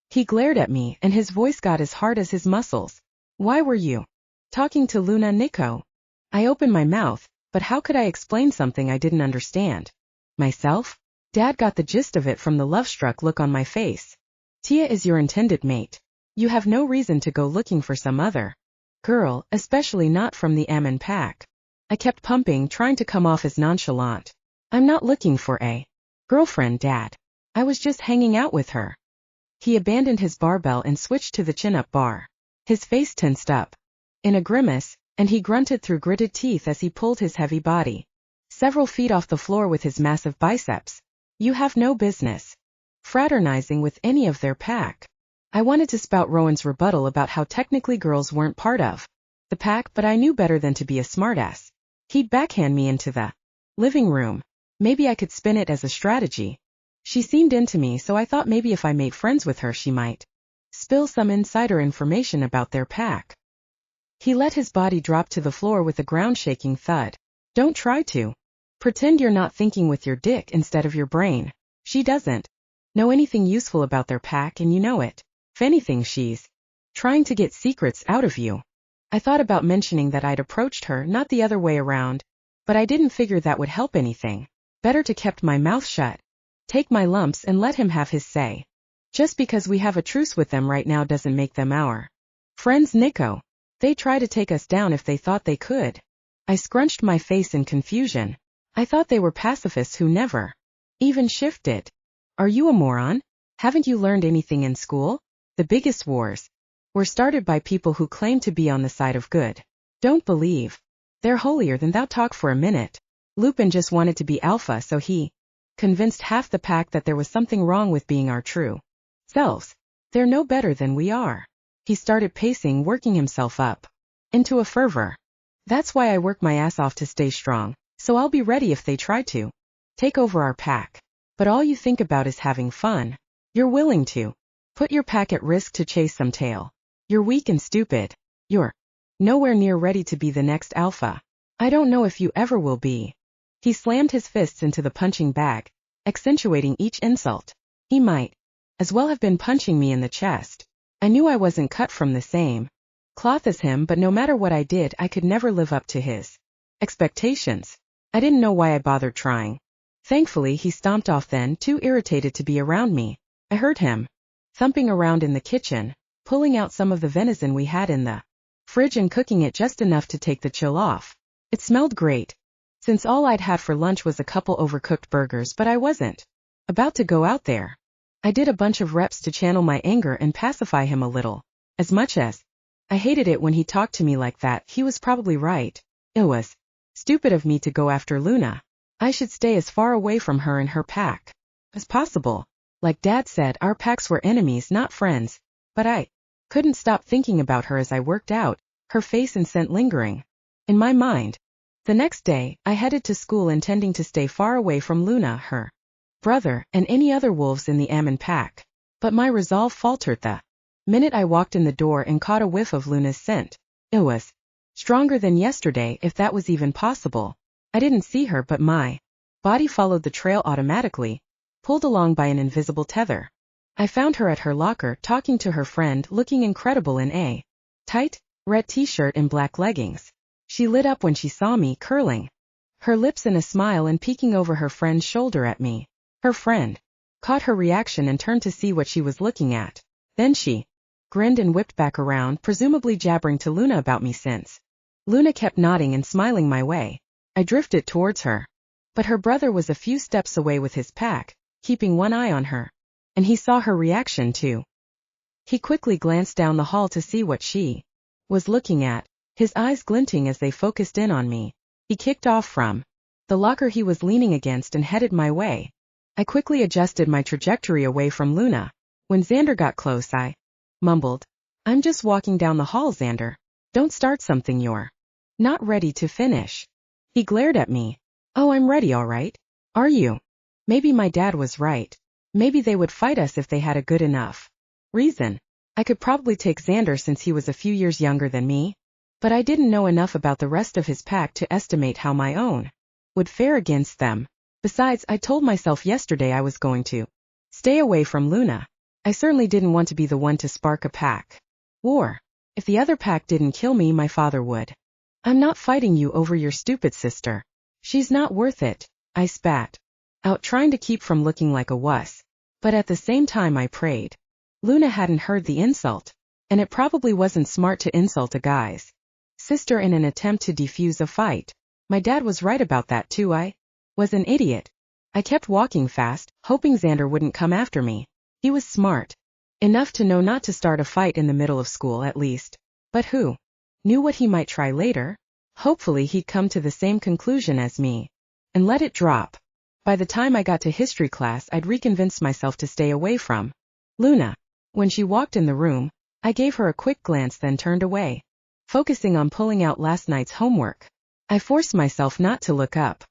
Speaker 1: He glared at me, and his voice got as hard as his muscles. Why were you talking to Luna, Nico? I opened my mouth, but how could I explain something I didn't understand? Myself? Dad got the gist of it from the love-struck look on my face. Tia is your intended mate. You have no reason to go looking for some other girl, especially not from the Ammon pack. I kept pumping, trying to come off as nonchalant. I'm not looking for a girlfriend, Dad. I was just hanging out with her. He abandoned his barbell and switched to the chin-up bar. His face tensed up in a grimace, and he grunted through gritted teeth as he pulled his heavy body several feet off the floor with his massive biceps. You have no business fraternizing with any of their pack. I wanted to spout Rowan's rebuttal about how technically girls weren't part of the pack, but I knew better than to be a smartass. He'd backhand me into the living room. Maybe I could spin it as a strategy. She seemed into me, so I thought maybe if I made friends with her she might spill some insider information about their pack. He let his body drop to the floor with a ground-shaking thud. Don't try to pretend you're not thinking with your dick instead of your brain. She doesn't know anything useful about their pack, and you know it. If anything, she's trying to get secrets out of you. I thought about mentioning that I'd approached her, not the other way around, but I didn't figure that would help anything. Better to kept my mouth shut. Take my lumps and let him have his say. Just because we have a truce with them right now doesn't make them our friends, Nico. They'd try to take us down if they thought they could. I scrunched my face in confusion. I thought they were pacifists who never even shifted. Are you a moron? Haven't you learned anything in school? The biggest wars were started by people who claim to be on the side of good. Don't believe they're holier than thou. Talk for a minute. Lupin just wanted to be alpha, so he convinced half the pack that there was something wrong with being our true selves. They're no better than we are. He started pacing, working himself up into a fervor. That's why I work my ass off to stay strong, so I'll be ready if they try to take over our pack. But all you think about is having fun. You're willing to put your pack at risk to chase some tail. You're weak and stupid. You're nowhere near ready to be the next alpha. I don't know if you ever will be. He slammed his fists into the punching bag, accentuating each insult. He might as well have been punching me in the chest. I knew I wasn't cut from the same cloth as him, but no matter what I did, I could never live up to his expectations. I didn't know why I bothered trying. Thankfully, he stomped off then, too irritated to be around me. I heard him thumping around in the kitchen, pulling out some of the venison we had in the fridge and cooking it just enough to take the chill off. It smelled great, since all I'd had for lunch was a couple overcooked burgers, but I wasn't about to go out there. I did a bunch of reps to channel my anger and pacify him a little. As much as I hated it when he talked to me like that, he was probably right. It was stupid of me to go after Luna. I should stay as far away from her and her pack as possible. Like Dad said, our packs were enemies, not friends. But I couldn't stop thinking about her as I worked out, her face and scent lingering in my mind. The next day, I headed to school intending to stay far away from Luna, her brother, and any other wolves in the Ammon pack. But my resolve faltered the minute I walked in the door and caught a whiff of Luna's scent. It was stronger than yesterday, if that was even possible. I didn't see her, but my body followed the trail automatically, pulled along by an invisible tether. I found her at her locker, talking to her friend, looking incredible in a tight, red t-shirt and black leggings. She lit up when she saw me, curling her lips in a smile and peeking over her friend's shoulder at me. Her friend caught her reaction and turned to see what she was looking at. Then she grinned and whipped back around, presumably jabbering to Luna about me since Luna kept nodding and smiling my way. I drifted towards her, but her brother was a few steps away with his pack, keeping one eye on her. And he saw her reaction too. He quickly glanced down the hall to see what she was looking at, his eyes glinting as they focused in on me. He kicked off from the locker he was leaning against and headed my way. I quickly adjusted my trajectory away from Luna. When Xander got close, I mumbled, "I'm just walking down the hall, Xander. Don't start something you're not ready to finish." He glared at me. "Oh, I'm ready, all right. Are you?" Maybe my dad was right. Maybe they would fight us if they had a good enough reason. I could probably take Xander since he was a few years younger than me, but I didn't know enough about the rest of his pack to estimate how my own would fare against them. Besides, I told myself yesterday I was going to stay away from Luna. I certainly didn't want to be the one to spark a pack war. If the other pack didn't kill me, my father would. "I'm not fighting you over your stupid sister. She's not worth it," I spat out, trying to keep from looking like a wuss. But at the same time I prayed Luna hadn't heard the insult, and it probably wasn't smart to insult a guy's sister in an attempt to defuse a fight. My dad was right about that too. I was an idiot. I kept walking fast, hoping Xander wouldn't come after me. He was smart enough to know not to start a fight in the middle of school at least. But who knew what he might try later? Hopefully he'd come to the same conclusion as me and let it drop. By the time I got to history class, I'd reconvinced myself to stay away from Luna. When she walked in the room, I gave her a quick glance, then turned away, focusing on pulling out last night's homework. I forced myself not to look up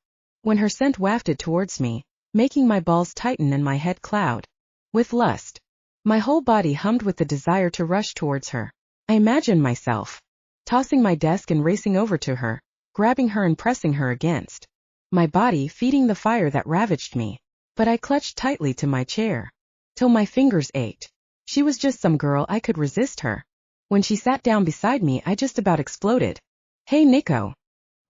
Speaker 1: when her scent wafted towards me, making my balls tighten and my head cloud with lust. My whole body hummed with the desire to rush towards her. I imagined myself tossing my desk and racing over to her, grabbing her and pressing her against my body, feeding the fire that ravaged me. But I clutched tightly to my chair till my fingers ached. She was just some girl, I could resist her. When she sat down beside me, I just about exploded. "Hey, Nico."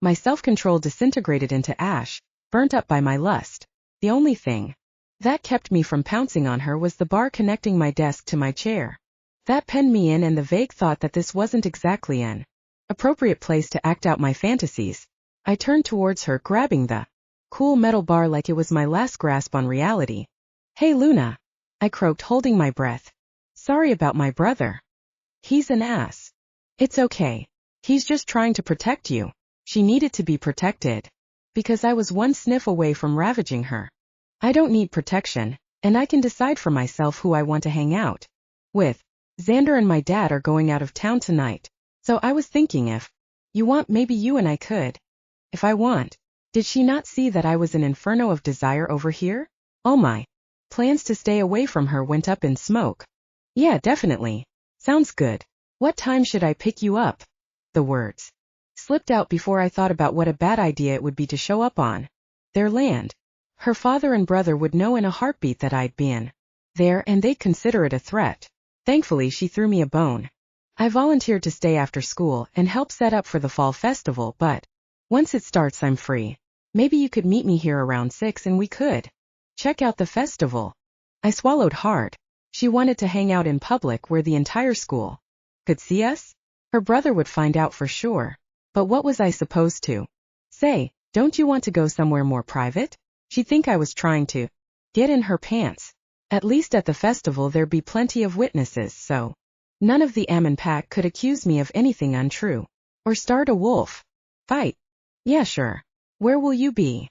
Speaker 1: My self-control disintegrated into ash, burnt up by my lust. The only thing that kept me from pouncing on her was the bar connecting my desk to my chair. That penned me in, and the vague thought that this wasn't exactly an appropriate place to act out my fantasies. I turned towards her, grabbing the cool metal bar like it was my last grasp on reality. "Hey, Luna," I croaked, holding my breath. "Sorry about my brother. He's an ass." "It's okay. He's just trying to protect you." She needed to be protected, because I was one sniff away from ravaging her. I don't need protection, and I can decide for myself who I want to hang out with. Xander and my dad are going out of town tonight, so I was thinking if you want, maybe you and I could. If I want. Did she not see that I was an inferno of desire over here? All my plans to stay away from her went up in smoke. "Yeah, definitely. Sounds good. What time should I pick you up?" The words slipped out before I thought about what a bad idea it would be to show up on their land. Her father and brother would know in a heartbeat that I'd been there and they'd consider it a threat. Thankfully, she threw me a bone. I volunteered to stay after school and help set up for the fall festival, but once it starts, I'm free. Maybe you could meet me here around 6 and we could check out the festival. I swallowed hard. She wanted to hang out in public where the entire school could see us? Her brother would find out for sure. But what was I supposed to say? Don't you want to go somewhere more private? She'd think I was trying to get in her pants. At least at the festival there'd be plenty of witnesses, so none of the Ammon pack could accuse me of anything untrue. Or start a wolf fight. Yeah, sure. Where will you be?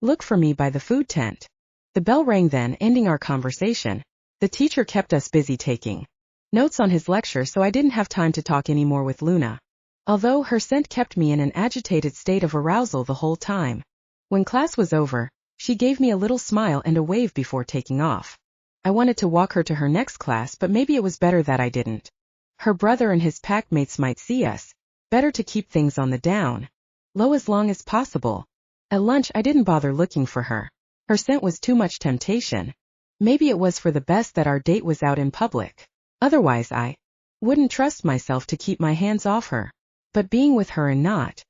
Speaker 1: Look for me by the food tent. The bell rang then, ending our conversation. The teacher kept us busy taking notes on his lecture, so I didn't have time to talk anymore with Luna. Although her scent kept me in an agitated state of arousal the whole time. When class was over, she gave me a little smile and a wave before taking off. I wanted to walk her to her next class, but maybe it was better that I didn't. Her brother and his pack mates might see us. Better to keep things on the down low as long as possible. At lunch, I didn't bother looking for her. Her scent was too much temptation. Maybe it was for the best that our date was out in public. Otherwise, I wouldn't trust myself to keep my hands off her. But being with her and not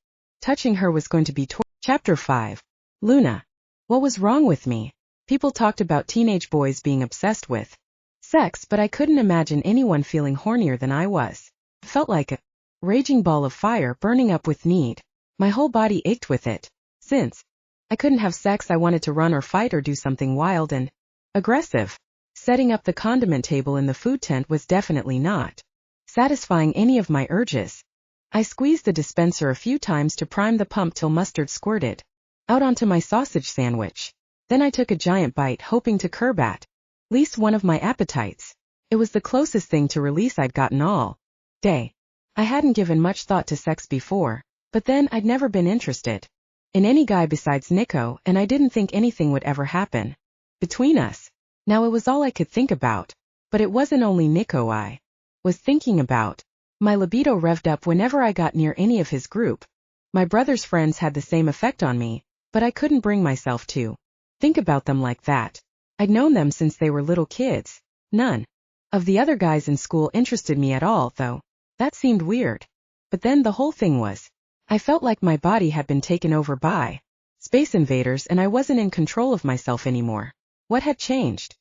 Speaker 1: touching her was going to be Chapter 5. Luna. What was wrong with me? People talked about teenage boys being obsessed with sex, but I couldn't imagine anyone feeling hornier than I was. It felt like a raging ball of fire burning up with need. My whole body ached with it. Since I couldn't have sex, I wanted to run or fight or do something wild and aggressive. Setting up the condiment table in the food tent was definitely not satisfying any of my urges. I squeezed the dispenser a few times to prime the pump till mustard squirted out onto my sausage sandwich. Then I took a giant bite, hoping to curb at least one of my appetites. It was the closest thing to release I'd gotten all day. I hadn't given much thought to sex before, but then I'd never been interested in any guy besides Nico, and I didn't think anything would ever happen between us. Now it was all I could think about, but it wasn't only Nico I was thinking about. My libido revved up whenever I got near any of his group. My brother's friends had the same effect on me, but I couldn't bring myself to think about them like that. I'd known them since they were little kids. None of the other guys in school interested me at all, though. That seemed weird. But then the whole thing was, I felt like my body had been taken over by space invaders and I wasn't in control of myself anymore. What had changed?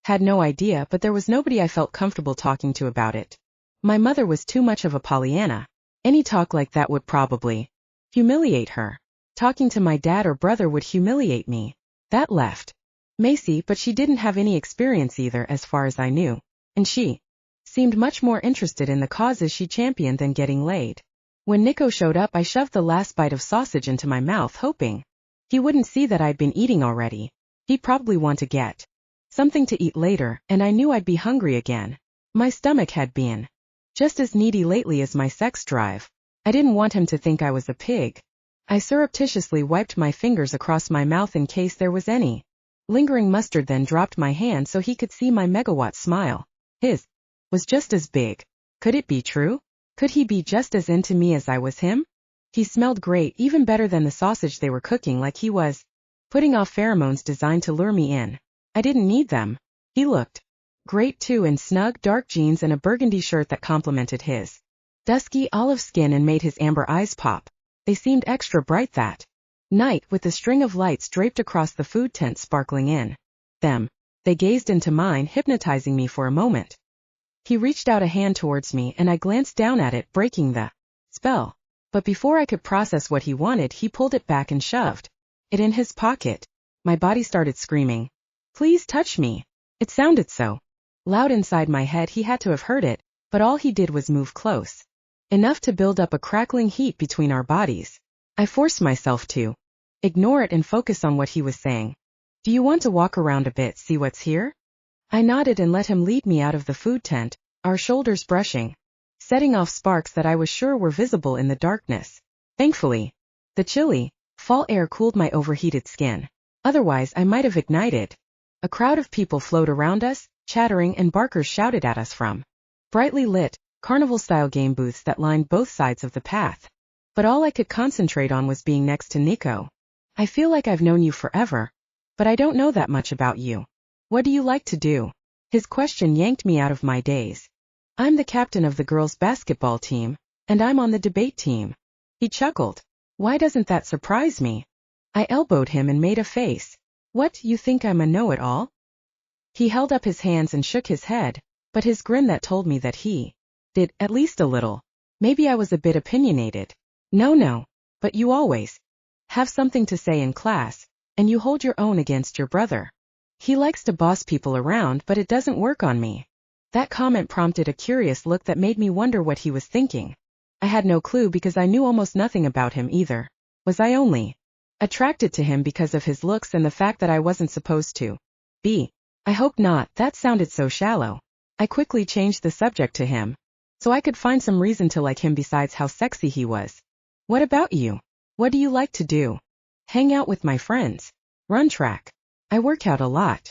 Speaker 1: Had no idea, but there was nobody I felt comfortable talking to about it. My mother was too much of a Pollyanna. Any talk like that would probably humiliate her. Talking to my dad or brother would humiliate me. That left Macy, but she didn't have any experience either as far as I knew. And she seemed much more interested in the causes she championed than getting laid. When Nico showed up, I shoved the last bite of sausage into my mouth, hoping he wouldn't see that I'd been eating already. He'd probably want to get something to eat later, and I knew I'd be hungry again. My stomach had been just as needy lately as my sex drive. I didn't want him to think I was a pig. I surreptitiously wiped my fingers across my mouth in case there was any lingering mustard, then dropped my hand so he could see my megawatt smile. His was just as big. Could it be true? Could he be just as into me as I was him? He smelled great, even better than the sausage they were cooking, like he was putting off pheromones designed to lure me in. I didn't need them. He looked great too, in snug dark jeans and a burgundy shirt that complemented his dusky olive skin and made his amber eyes pop. They seemed extra bright that night, with a string of lights draped across the food tent sparkling in them. They gazed into mine, hypnotizing me for a moment. He reached out a hand towards me and I glanced down at it, breaking the spell. But before I could process what he wanted, he pulled it back and shoved it in his pocket. My body started screaming, "Please touch me." It sounded so loud inside my head he had to have heard it, but all he did was move close enough to build up a crackling heat between our bodies. I forced myself to ignore it and focus on what he was saying. "Do you want to walk around a bit, see what's here?" I nodded and let him lead me out of the food tent, our shoulders brushing, setting off sparks that I was sure were visible in the darkness. Thankfully, the chilly fall air cooled my overheated skin. Otherwise, I might have ignited. A crowd of people flowed around us, chattering, and barkers shouted at us from brightly lit, carnival-style game booths that lined both sides of the path. But all I could concentrate on was being next to Nico. "I feel like I've known you forever." But I don't know that much about you. What do you like to do? His question yanked me out of my daze. I'm the captain of the girls' basketball team, and I'm on the debate team. He chuckled. Why doesn't that surprise me? I elbowed him and made a face. What, you think I'm a know-it-all? He held up his hands and shook his head, but his grin that told me that he did, at least a little. Maybe I was a bit opinionated. No, but you always have something to say in class, and you hold your own against your brother. He likes to boss people around, but it doesn't work on me. That comment prompted a curious look that made me wonder what he was thinking. I had no clue because I knew almost nothing about him either. Was I only attracted to him because of his looks and the fact that I wasn't supposed to be? I hope not, that sounded so shallow. I quickly changed the subject to him, so I could find some reason to like him besides how sexy he was. What about you? What do you like to do? Hang out with my friends. Run track. I work out a lot.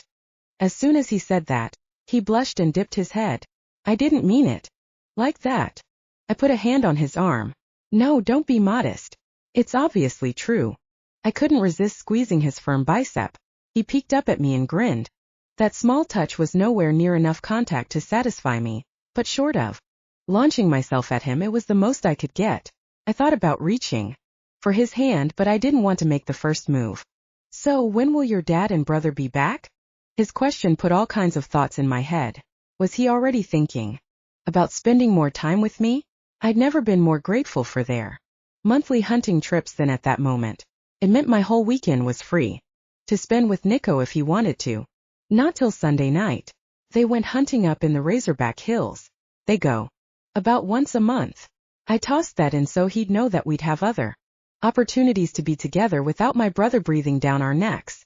Speaker 1: As soon as he said that, he blushed and dipped his head. I didn't mean it like that. I put a hand on his arm. No, don't be modest. It's obviously true. I couldn't resist squeezing his firm bicep. He peeked up at me and grinned. That small touch was nowhere near enough contact to satisfy me, but short of launching myself at him, it was the most I could get. I thought about reaching for his hand, but I didn't want to make the first move. So, when will your dad and brother be back? His question put all kinds of thoughts in my head. Was he already thinking about spending more time with me? I'd never been more grateful for their monthly hunting trips than at that moment. It meant my whole weekend was free to spend with Nico if he wanted to. Not till Sunday night. They went hunting up in the Razorback Hills. They go about once a month. I tossed that in so he'd know that we'd have other opportunities to be together without my brother breathing down our necks.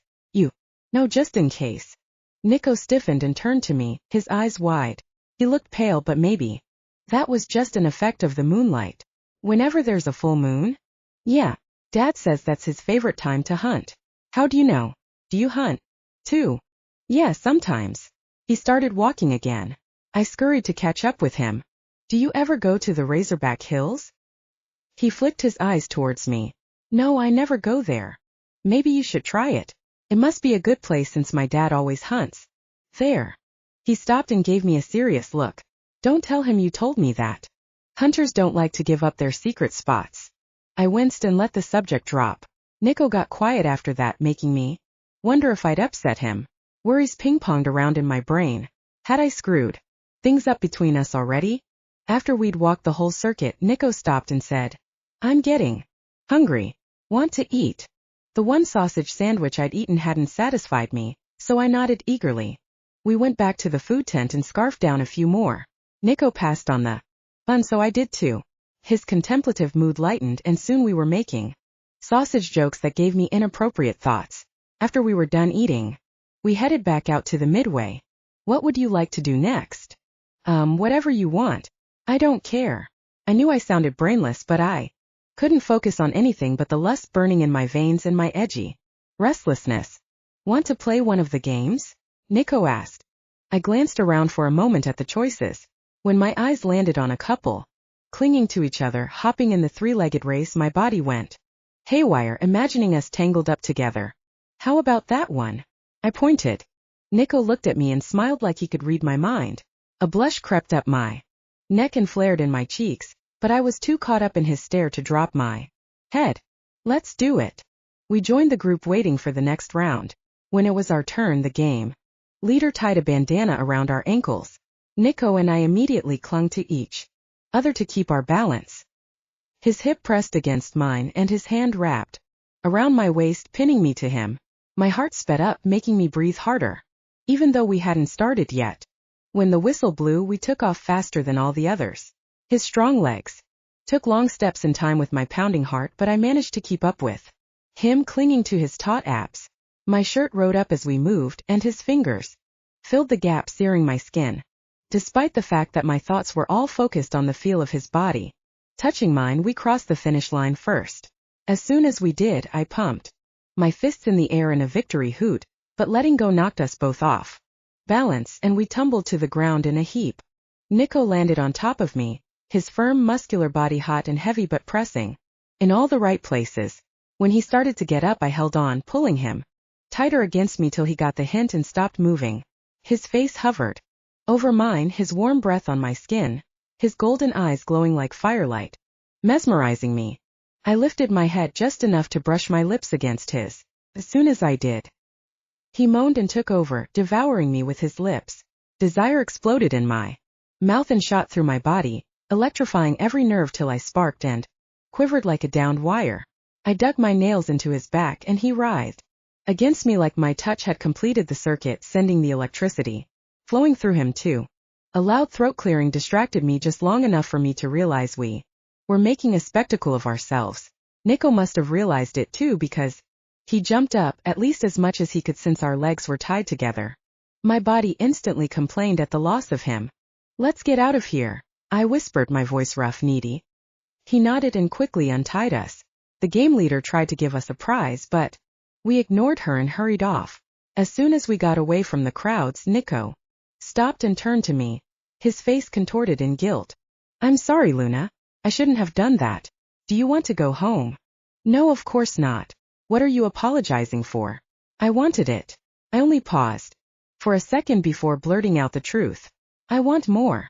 Speaker 1: No, just in case. Nico stiffened and turned to me, his eyes wide. He looked pale, but maybe that was just an effect of the moonlight. Whenever there's a full moon? Yeah. Dad says that's his favorite time to hunt. How do you know? Do you hunt too? Yeah, sometimes. He started walking again. I scurried to catch up with him. Do you ever go to the Razorback Hills? He flicked his eyes towards me. No, I never go there. Maybe you should try it. It must be a good place since my dad always hunts there. He stopped and gave me a serious look. Don't tell him you told me that. Hunters don't like to give up their secret spots. I winced and let the subject drop. Nico got quiet after that, making me wonder if I'd upset him. Worries ping-ponged around in my brain. Had I screwed things up between us already? After we'd walked the whole circuit, Nico stopped and said, I'm getting hungry. Want to eat? The one sausage sandwich I'd eaten hadn't satisfied me, so I nodded eagerly. We went back to the food tent and scarfed down a few more. Nico passed on the bun, so I did too. His contemplative mood lightened, and soon we were making sausage jokes that gave me inappropriate thoughts. After we were done eating, we headed back out to the midway. What would you like to do next? Whatever you want. I don't care. I knew I sounded brainless, but I couldn't focus on anything but the lust burning in my veins and my edgy restlessness. Want to play one of the games? Nico asked. I glanced around for a moment at the choices. When my eyes landed on a couple clinging to each other, hopping in the three-legged race, my body went haywire, imagining us tangled up together. How about that one? I pointed. Nico looked at me and smiled like he could read my mind. A blush crept up my neck and flared in my cheeks, but I was too caught up in his stare to drop my head. Let's do it. We joined the group waiting for the next round. When it was our turn, the game leader tied a bandana around our ankles. Nico and I immediately clung to each other to keep our balance. His hip pressed against mine and his hand wrapped around my waist, pinning me to him. My heart sped up, making me breathe harder, even though we hadn't started yet. When the whistle blew, we took off faster than all the others. His strong legs took long steps in time with my pounding heart, but I managed to keep up with him, clinging to his taut abs. My shirt rode up as we moved, and his fingers filled the gap, searing my skin. Despite the fact that my thoughts were all focused on the feel of his body touching mine, we crossed the finish line first. As soon as we did, I pumped my fists in the air in a victory hoot, but letting go knocked us both off balance, and we tumbled to the ground in a heap. Nico landed on top of me, his firm, muscular body hot and heavy but pressing in all the right places. When he started to get up, I held on, pulling him tighter against me till he got the hint and stopped moving. His face hovered over mine, his warm breath on my skin, his golden eyes glowing like firelight, mesmerizing me. I lifted my head just enough to brush my lips against his. As soon as I did, he moaned and took over, devouring me with his lips. Desire exploded in my mouth and shot through my body, electrifying every nerve till I sparked and quivered like a downed wire. I dug my nails into his back and he writhed against me like my touch had completed the circuit, sending the electricity flowing through him too. A loud throat clearing distracted me just long enough for me to realize we were making a spectacle of ourselves. Nico must have realized it too, because he jumped up at least as much as he could since our legs were tied together. My body instantly complained at the loss of him. "Let's get out of here," I whispered, my voice rough, needy. He nodded and quickly untied us. The game leader tried to give us a prize, but we ignored her and hurried off. As soon as we got away from the crowds, Nico stopped and turned to me, his face contorted in guilt. "I'm sorry, Luna. I shouldn't have done that. Do you want to go home?" "No, of course not. What are you apologizing for?" "I wanted it." I only paused for a second before blurting out the truth. "I want more."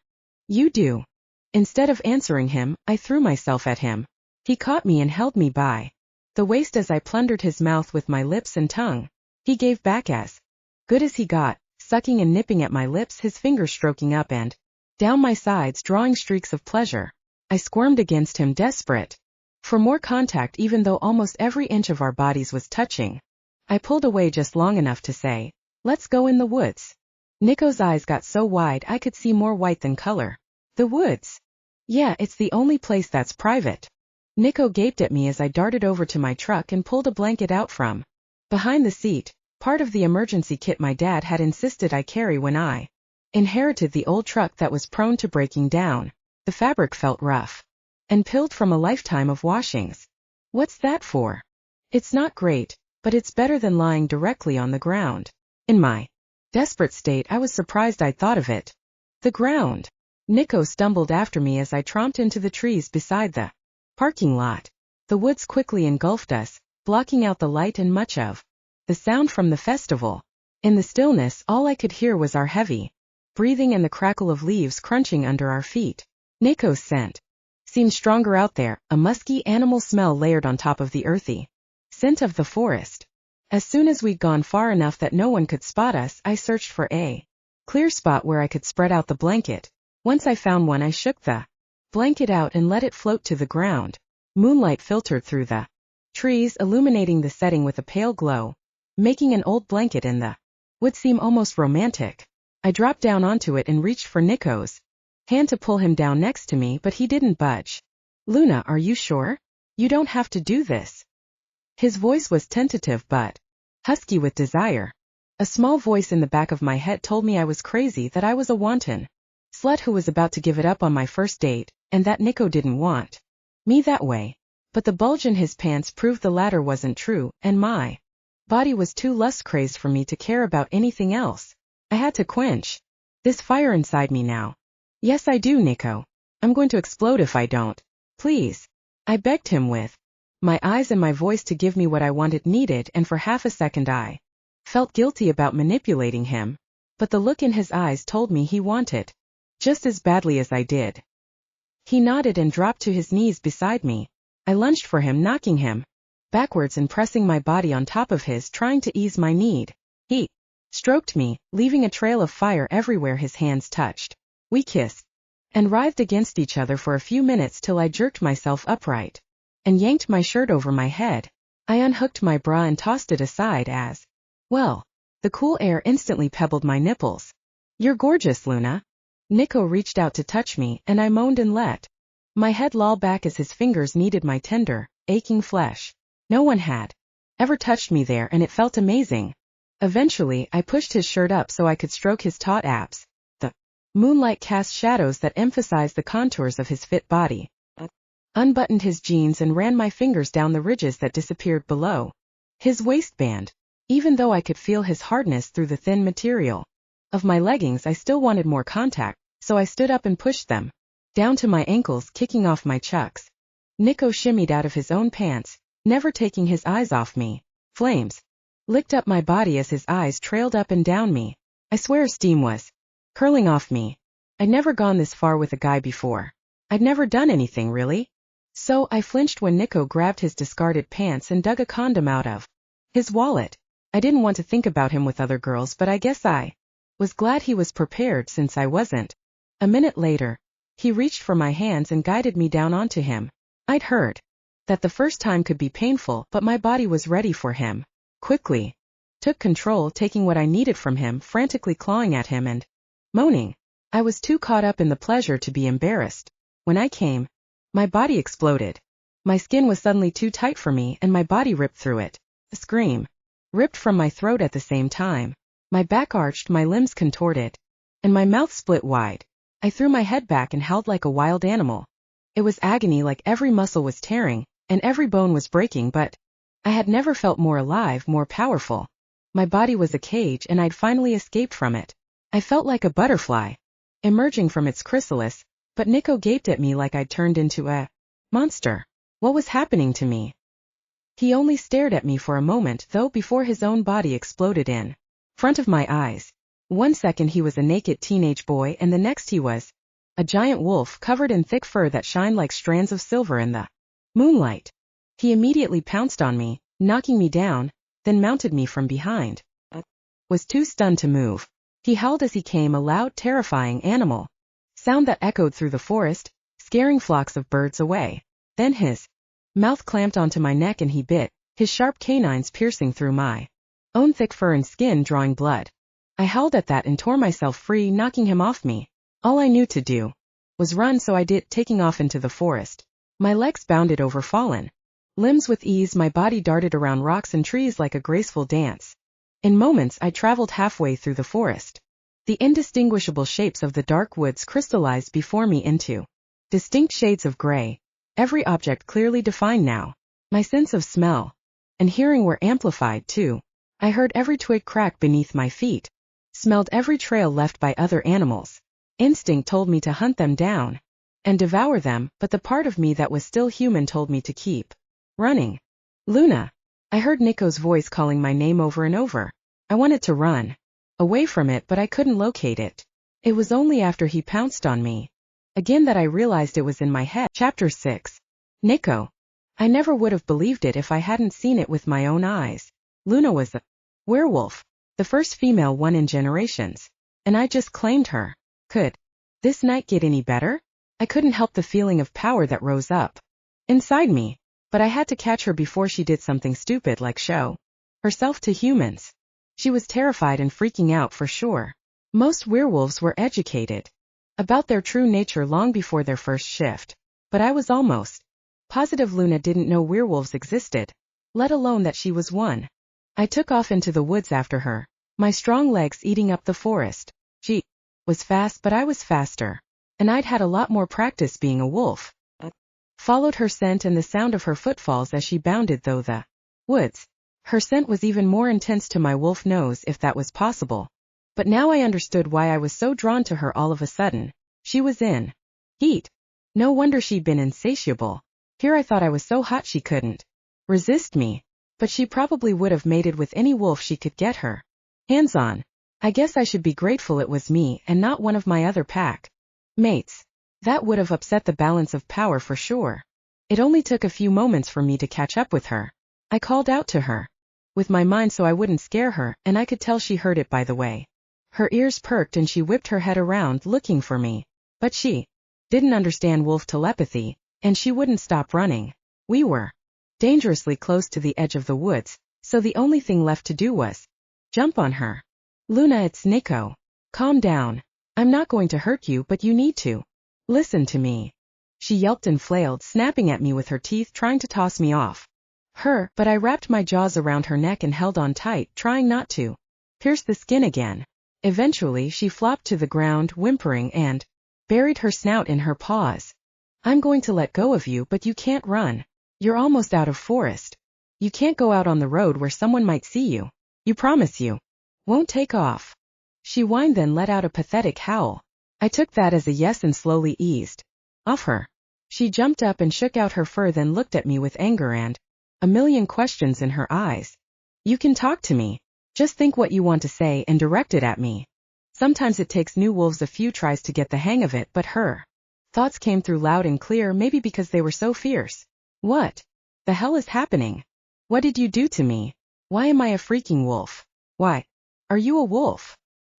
Speaker 1: "You do." Instead of answering him, I threw myself at him. He caught me and held me by the waist as I plundered his mouth with my lips and tongue. He gave back as good as he got, sucking and nipping at my lips, his fingers stroking up and down my sides, drawing streaks of pleasure. I squirmed against him, desperate for more contact, even though almost every inch of our bodies was touching. I pulled away just long enough to say, "Let's go in the woods." Nico's eyes got so wide I could see more white than color. "The woods?" "Yeah, it's the only place that's private." Nico gaped at me as I darted over to my truck and pulled a blanket out from behind the seat, part of the emergency kit my dad had insisted I carry when I inherited the old truck that was prone to breaking down. The fabric felt rough and pilled from a lifetime of washings. "What's that for?" "It's not great, but it's better than lying directly on the ground." In my desperate state, I was surprised I'd thought of it. "The ground." Nico stumbled after me as I tromped into the trees beside the parking lot. The woods quickly engulfed us, blocking out the light and much of the sound from the festival. In the stillness, all I could hear was our heavy breathing and the crackle of leaves crunching under our feet. Nico's scent seemed stronger out there, a musky animal smell layered on top of the earthy scent of the forest. As soon as we'd gone far enough that no one could spot us, I searched for a clear spot where I could spread out the blanket. Once I found one, I shook the blanket out and let it float to the ground. Moonlight filtered through the trees, illuminating the setting with a pale glow, making an old blanket in the wood seem almost romantic. I dropped down onto it and reached for Nico's hand to pull him down next to me, but he didn't budge. "Luna, are you sure? You don't have to do this." His voice was tentative but husky with desire. A small voice in the back of my head told me I was crazy, that I was a wanton slut who was about to give it up on my first date, and that Nico didn't want me that way. But the bulge in his pants proved the latter wasn't true, and my body was too lust-crazed for me to care about anything else. I had to quench this fire inside me now. "Yes, I do, Nico. I'm going to explode if I don't. Please." I begged him with my eyes and my voice to give me what I wanted, needed, and for half a second I felt guilty about manipulating him. But the look in his eyes told me he wanted just as badly as I did. He nodded and dropped to his knees beside me. I lunged for him, knocking him backwards and pressing my body on top of his, trying to ease my need. He stroked me, leaving a trail of fire everywhere his hands touched. We kissed and writhed against each other for a few minutes till I jerked myself upright and yanked my shirt over my head. I unhooked my bra and tossed it aside as, well, the cool air instantly pebbled my nipples. "You're gorgeous, Luna." Nico reached out to touch me, and I moaned and let my head loll back as his fingers kneaded my tender, aching flesh. No one had ever touched me there, and it felt amazing. Eventually, I pushed his shirt up so I could stroke his taut abs. The moonlight cast shadows that emphasized the contours of his fit body. Unbuttoned his jeans and ran my fingers down the ridges that disappeared below his waistband. Even though I could feel his hardness through the thin material of my leggings, I still wanted more contact, so I stood up and pushed them down to my ankles, kicking off my chucks. Nico shimmied out of his own pants, never taking his eyes off me. Flames licked up my body as his eyes trailed up and down me. I swear steam was curling off me. I'd never gone this far with a guy before. I'd never done anything really. So I flinched when Nico grabbed his discarded pants and dug a condom out of his wallet. I didn't want to think about him with other girls, but I guess I was glad he was prepared since I wasn't. A minute later, he reached for my hands and guided me down onto him. I'd heard that the first time could be painful, but my body was ready for him. Quickly took control, taking what I needed from him, frantically clawing at him and moaning. I was too caught up in the pleasure to be embarrassed. When I came, my body exploded. My skin was suddenly too tight for me, and my body ripped through it. A scream ripped from my throat at the same time. My back arched, my limbs contorted, and my mouth split wide. I threw my head back and howled like a wild animal. It was agony, like every muscle was tearing, and every bone was breaking, but I had never felt more alive, more powerful. My body was a cage, and I'd finally escaped from it. I felt like a butterfly emerging from its chrysalis, but Nico gaped at me like I'd turned into a monster. What was happening to me? He only stared at me for a moment, though, before his own body exploded in front of my eyes. 1 second he was a naked teenage boy, and the next he was a giant wolf covered in thick fur that shined like strands of silver in the moonlight. He immediately pounced on me, knocking me down, then mounted me from behind. I was too stunned to move. He howled as he came, a loud, terrifying animal sound that echoed through the forest, scaring flocks of birds away. Then his mouth clamped onto my neck and he bit, his sharp canines piercing through my own thick fur and skin, drawing blood. I howled at that and tore myself free, knocking him off me. All I knew to do was run, so I did, taking off into the forest. My legs bounded over fallen limbs with ease, my body darted around rocks and trees like a graceful dance. In moments I traveled halfway through the forest. The indistinguishable shapes of the dark woods crystallized before me into distinct shades of gray, every object clearly defined now. My sense of smell and hearing were amplified too. I heard every twig crack beneath my feet, smelled every trail left by other animals. Instinct told me to hunt them down and devour them, but the part of me that was still human told me to keep running. Luna. I heard Nico's voice calling my name over and over. I wanted to run away from it, but I couldn't locate it. It was only after he pounced on me again that I realized it was in my head. Chapter 6. Nico. I never would have believed it if I hadn't seen it with my own eyes. Luna was a werewolf, the first female one in generations, and I just claimed her. Could this night get any better? I couldn't help the feeling of power that rose up inside me, but I had to catch her before she did something stupid like show herself to humans. She was terrified and freaking out for sure. Most werewolves were educated about their true nature long before their first shift, but I was almost positive Luna didn't know werewolves existed, let alone that she was one. I took off into the woods after her, my strong legs eating up the forest. She was fast, but I was faster, and I'd had a lot more practice being a wolf. Followed her scent and the sound of her footfalls as she bounded through the woods. Her scent was even more intense to my wolf nose, if that was possible. But now I understood why I was so drawn to her all of a sudden. She was in heat. No wonder she'd been insatiable. Here I thought I was so hot she couldn't resist me, but she probably would have mated with any wolf she could get her hands on. I guess I should be grateful it was me and not one of my other pack mates. That would have upset the balance of power for sure. It only took a few moments for me to catch up with her. I called out to her with my mind so I wouldn't scare her, and I could tell she heard it by the way her ears perked and she whipped her head around looking for me. But she didn't understand wolf telepathy, and she wouldn't stop running. We were dangerously close to the edge of the woods, so the only thing left to do was jump on her. Luna, it's Nico. Calm down. I'm not going to hurt you, but you need to listen to me. She yelped and flailed, snapping at me with her teeth, trying to toss me off her, but I wrapped my jaws around her neck and held on tight, trying not to pierce the skin again. Eventually she flopped to the ground, whimpering, and buried her snout in her paws. I'm going to let go of you, but you can't run. You're almost out of forest. You can't go out on the road where someone might see you. You promise you won't take off. She whined, then let out a pathetic howl. I took that as a yes and slowly eased off her. She jumped up and shook out her fur, then looked at me with anger and a million questions in her eyes. You can talk to me. Just think what you want to say and direct it at me. Sometimes it takes new wolves a few tries to get the hang of it, but her thoughts came through loud and clear, maybe because they were so fierce. What the hell is happening? What did you do to me? Why am I a freaking wolf? Why are you a wolf?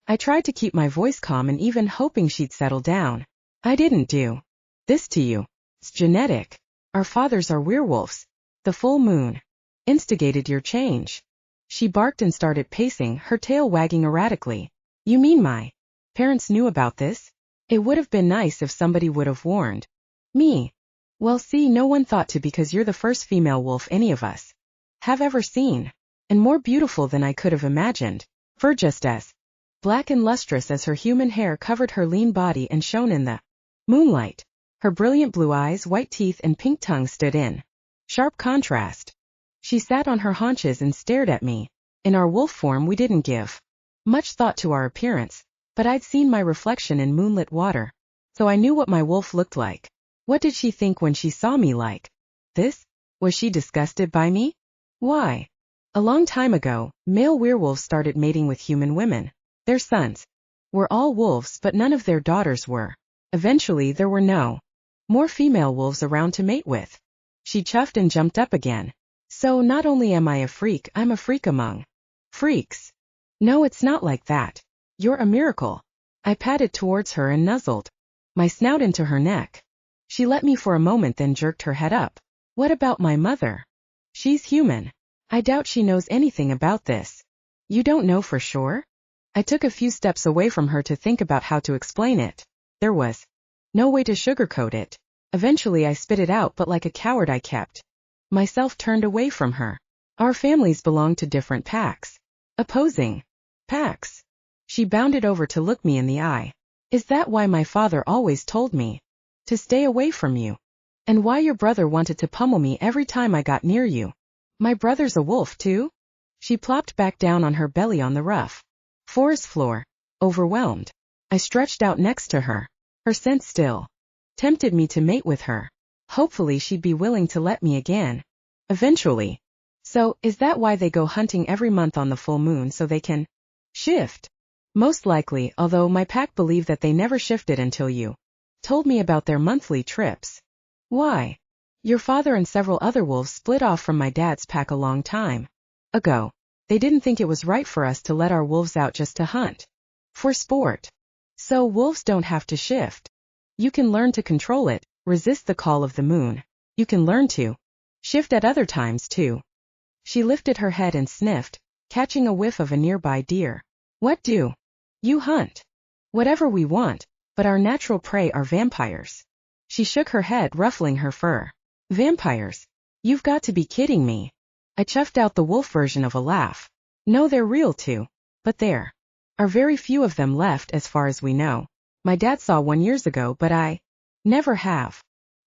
Speaker 1: I tried to keep my voice calm and even hoping she'd settle down. I didn't do this to you. It's genetic. Our fathers are werewolves. The full moon instigated your change. She barked and started pacing, her tail wagging erratically. You mean my parents knew about this? It would have been nice if somebody would have warned me. Well, see, no one thought to, because you're the first female wolf any of us have ever seen, and more beautiful than I could have imagined. Fur just as black and lustrous as her human hair covered her lean body and shone in the moonlight. Her brilliant blue eyes, white teeth, and pink tongue stood in sharp contrast. She sat on her haunches and stared at me. In our wolf form, we didn't give much thought to our appearance, but I'd seen my reflection in moonlit water, so I knew what my wolf looked like. What did she think when she saw me like this? Was she disgusted by me? Why? A long time ago, male werewolves started mating with human women. Their sons were all wolves, but none of their daughters were. Eventually, there were no more female wolves around to mate with. She chuffed and jumped up again. So not only am I a freak, I'm a freak among freaks. No, it's not like that. You're a miracle. I patted towards her and nuzzled my snout into her neck. She let me for a moment, then jerked her head up. What about my mother? She's human. I doubt she knows anything about this. You don't know for sure? I took a few steps away from her to think about how to explain it. There was no way to sugarcoat it. Eventually I spit it out, but like a coward I kept myself turned away from her. Our families belong to different packs. Opposing packs. She bounded over to look me in the eye. Is that why my father always told me to stay away from you? And why your brother wanted to pummel me every time I got near you? My brother's a wolf too? She plopped back down on her belly on the rough forest floor, overwhelmed. I stretched out next to her. Her scent still tempted me to mate with her. Hopefully she'd be willing to let me again. Eventually. So, is that why they go hunting every month on the full moon, so they can shift? Most likely, although my pack believed that they never shifted until you told me about their monthly trips. Why? Your father and several other wolves split off from my dad's pack a long time ago. They didn't think it was right for us to let our wolves out just to hunt for sport. So wolves don't have to shift. You can learn to control it, resist the call of the moon. You can learn to shift at other times too. She lifted her head and sniffed, catching a whiff of a nearby deer. What do you hunt? Whatever we want, but our natural prey are vampires. She shook her head, ruffling her fur. Vampires? You've got to be kidding me. I chuffed out the wolf version of a laugh. No, they're real too. But there are very few of them left as far as we know. My dad saw one years ago, but I never have.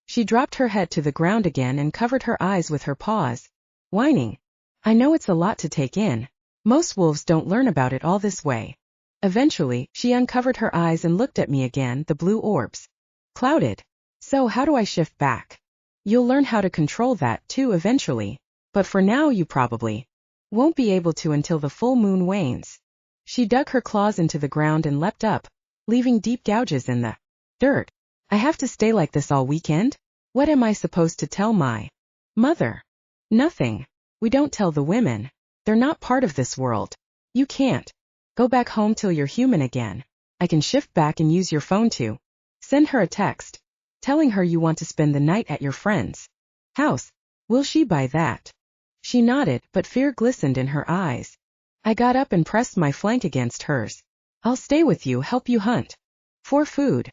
Speaker 1: She dropped her head to the ground again and covered her eyes with her paws, whining. I know it's a lot to take in. Most wolves don't learn about it all this way. Eventually, she uncovered her eyes and looked at me again, the blue orbs clouded. So how do I shift back? You'll learn how to control that too eventually. But for now you probably won't be able to until the full moon wanes. She dug her claws into the ground and leapt up, leaving deep gouges in the dirt. I have to stay like this all weekend? What am I supposed to tell my mother? Nothing. We don't tell the women. They're not part of this world. You can't go back home till you're human again. I can shift back and use your phone to send her a text, telling her you want to spend the night at your friend's house. Will she buy that? She nodded, but fear glistened in her eyes. I got up and pressed my flank against hers. I'll stay with you, help you hunt for food.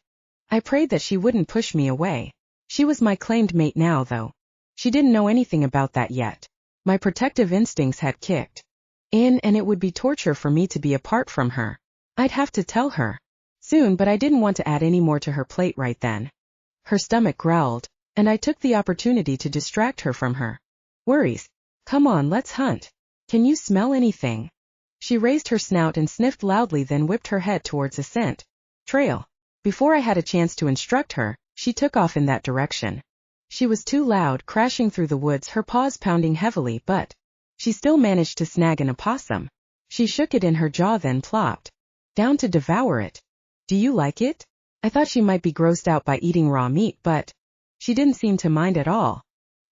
Speaker 1: I prayed that she wouldn't push me away. She was my claimed mate now, though. She didn't know anything about that yet. My protective instincts had kicked in, and it would be torture for me to be apart from her. I'd have to tell her soon, but I didn't want to add any more to her plate right then. Her stomach growled, and I took the opportunity to distract her from her worries. Come on, let's hunt. Can you smell anything? She raised her snout and sniffed loudly, then whipped her head towards a scent trail. Before I had a chance to instruct her, she took off in that direction. She was too loud, crashing through the woods, her paws pounding heavily, but She still managed to snag an opossum. She shook it in her jaw, then plopped down to devour it. Do you like it? I thought she might be grossed out by eating raw meat, but she didn't seem to mind at all.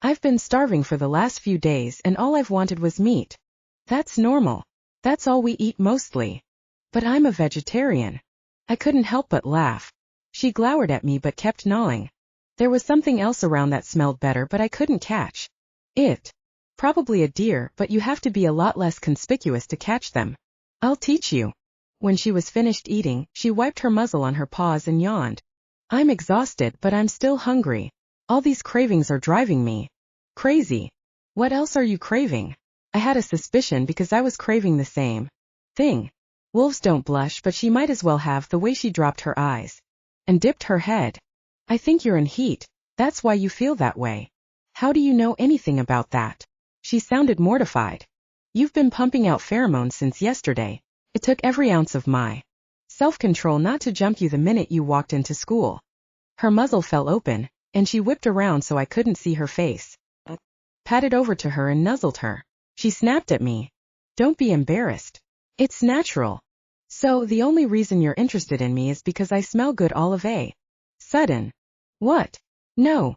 Speaker 1: I've been starving for the last few days and all I've wanted was meat. That's normal. That's all we eat mostly. But I'm a vegetarian. I couldn't help but laugh. She glowered at me but kept gnawing. There was something else around that smelled better, but I couldn't catch it. Probably a deer, but you have to be a lot less conspicuous to catch them. I'll teach you. When she was finished eating, she wiped her muzzle on her paws and yawned. I'm exhausted, but I'm still hungry. All these cravings are driving me crazy. What else are you craving? I had a suspicion because I was craving the same thing. Wolves don't blush, but she might as well have, the way she dropped her eyes and dipped her head. I think you're in heat. That's why you feel that way. How do you know anything about that? She sounded mortified. You've been pumping out pheromones since yesterday. It took every ounce of my self-control not to jump you the minute you walked into school. Her muzzle fell open, and she whipped around so I couldn't see her face. Patted over to her and nuzzled her. She snapped at me. Don't be embarrassed. It's natural. So, the only reason you're interested in me is because I smell good all of a sudden. What? No.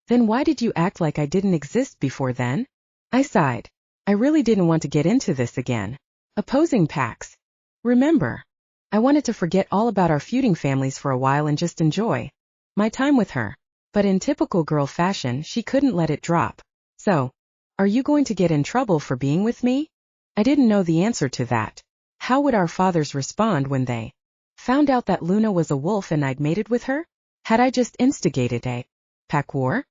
Speaker 1: Then why did you act like I didn't exist before then? I sighed. I really didn't want to get into this again. Opposing packs. Remember, I wanted to forget all about our feuding families for a while and just enjoy my time with her. But in typical girl fashion, she couldn't let it drop. So, are you going to get in trouble for being with me? I didn't know the answer to that. How would our fathers respond when they found out that Luna was a wolf and I'd mated with her? Had I just instigated a pack war?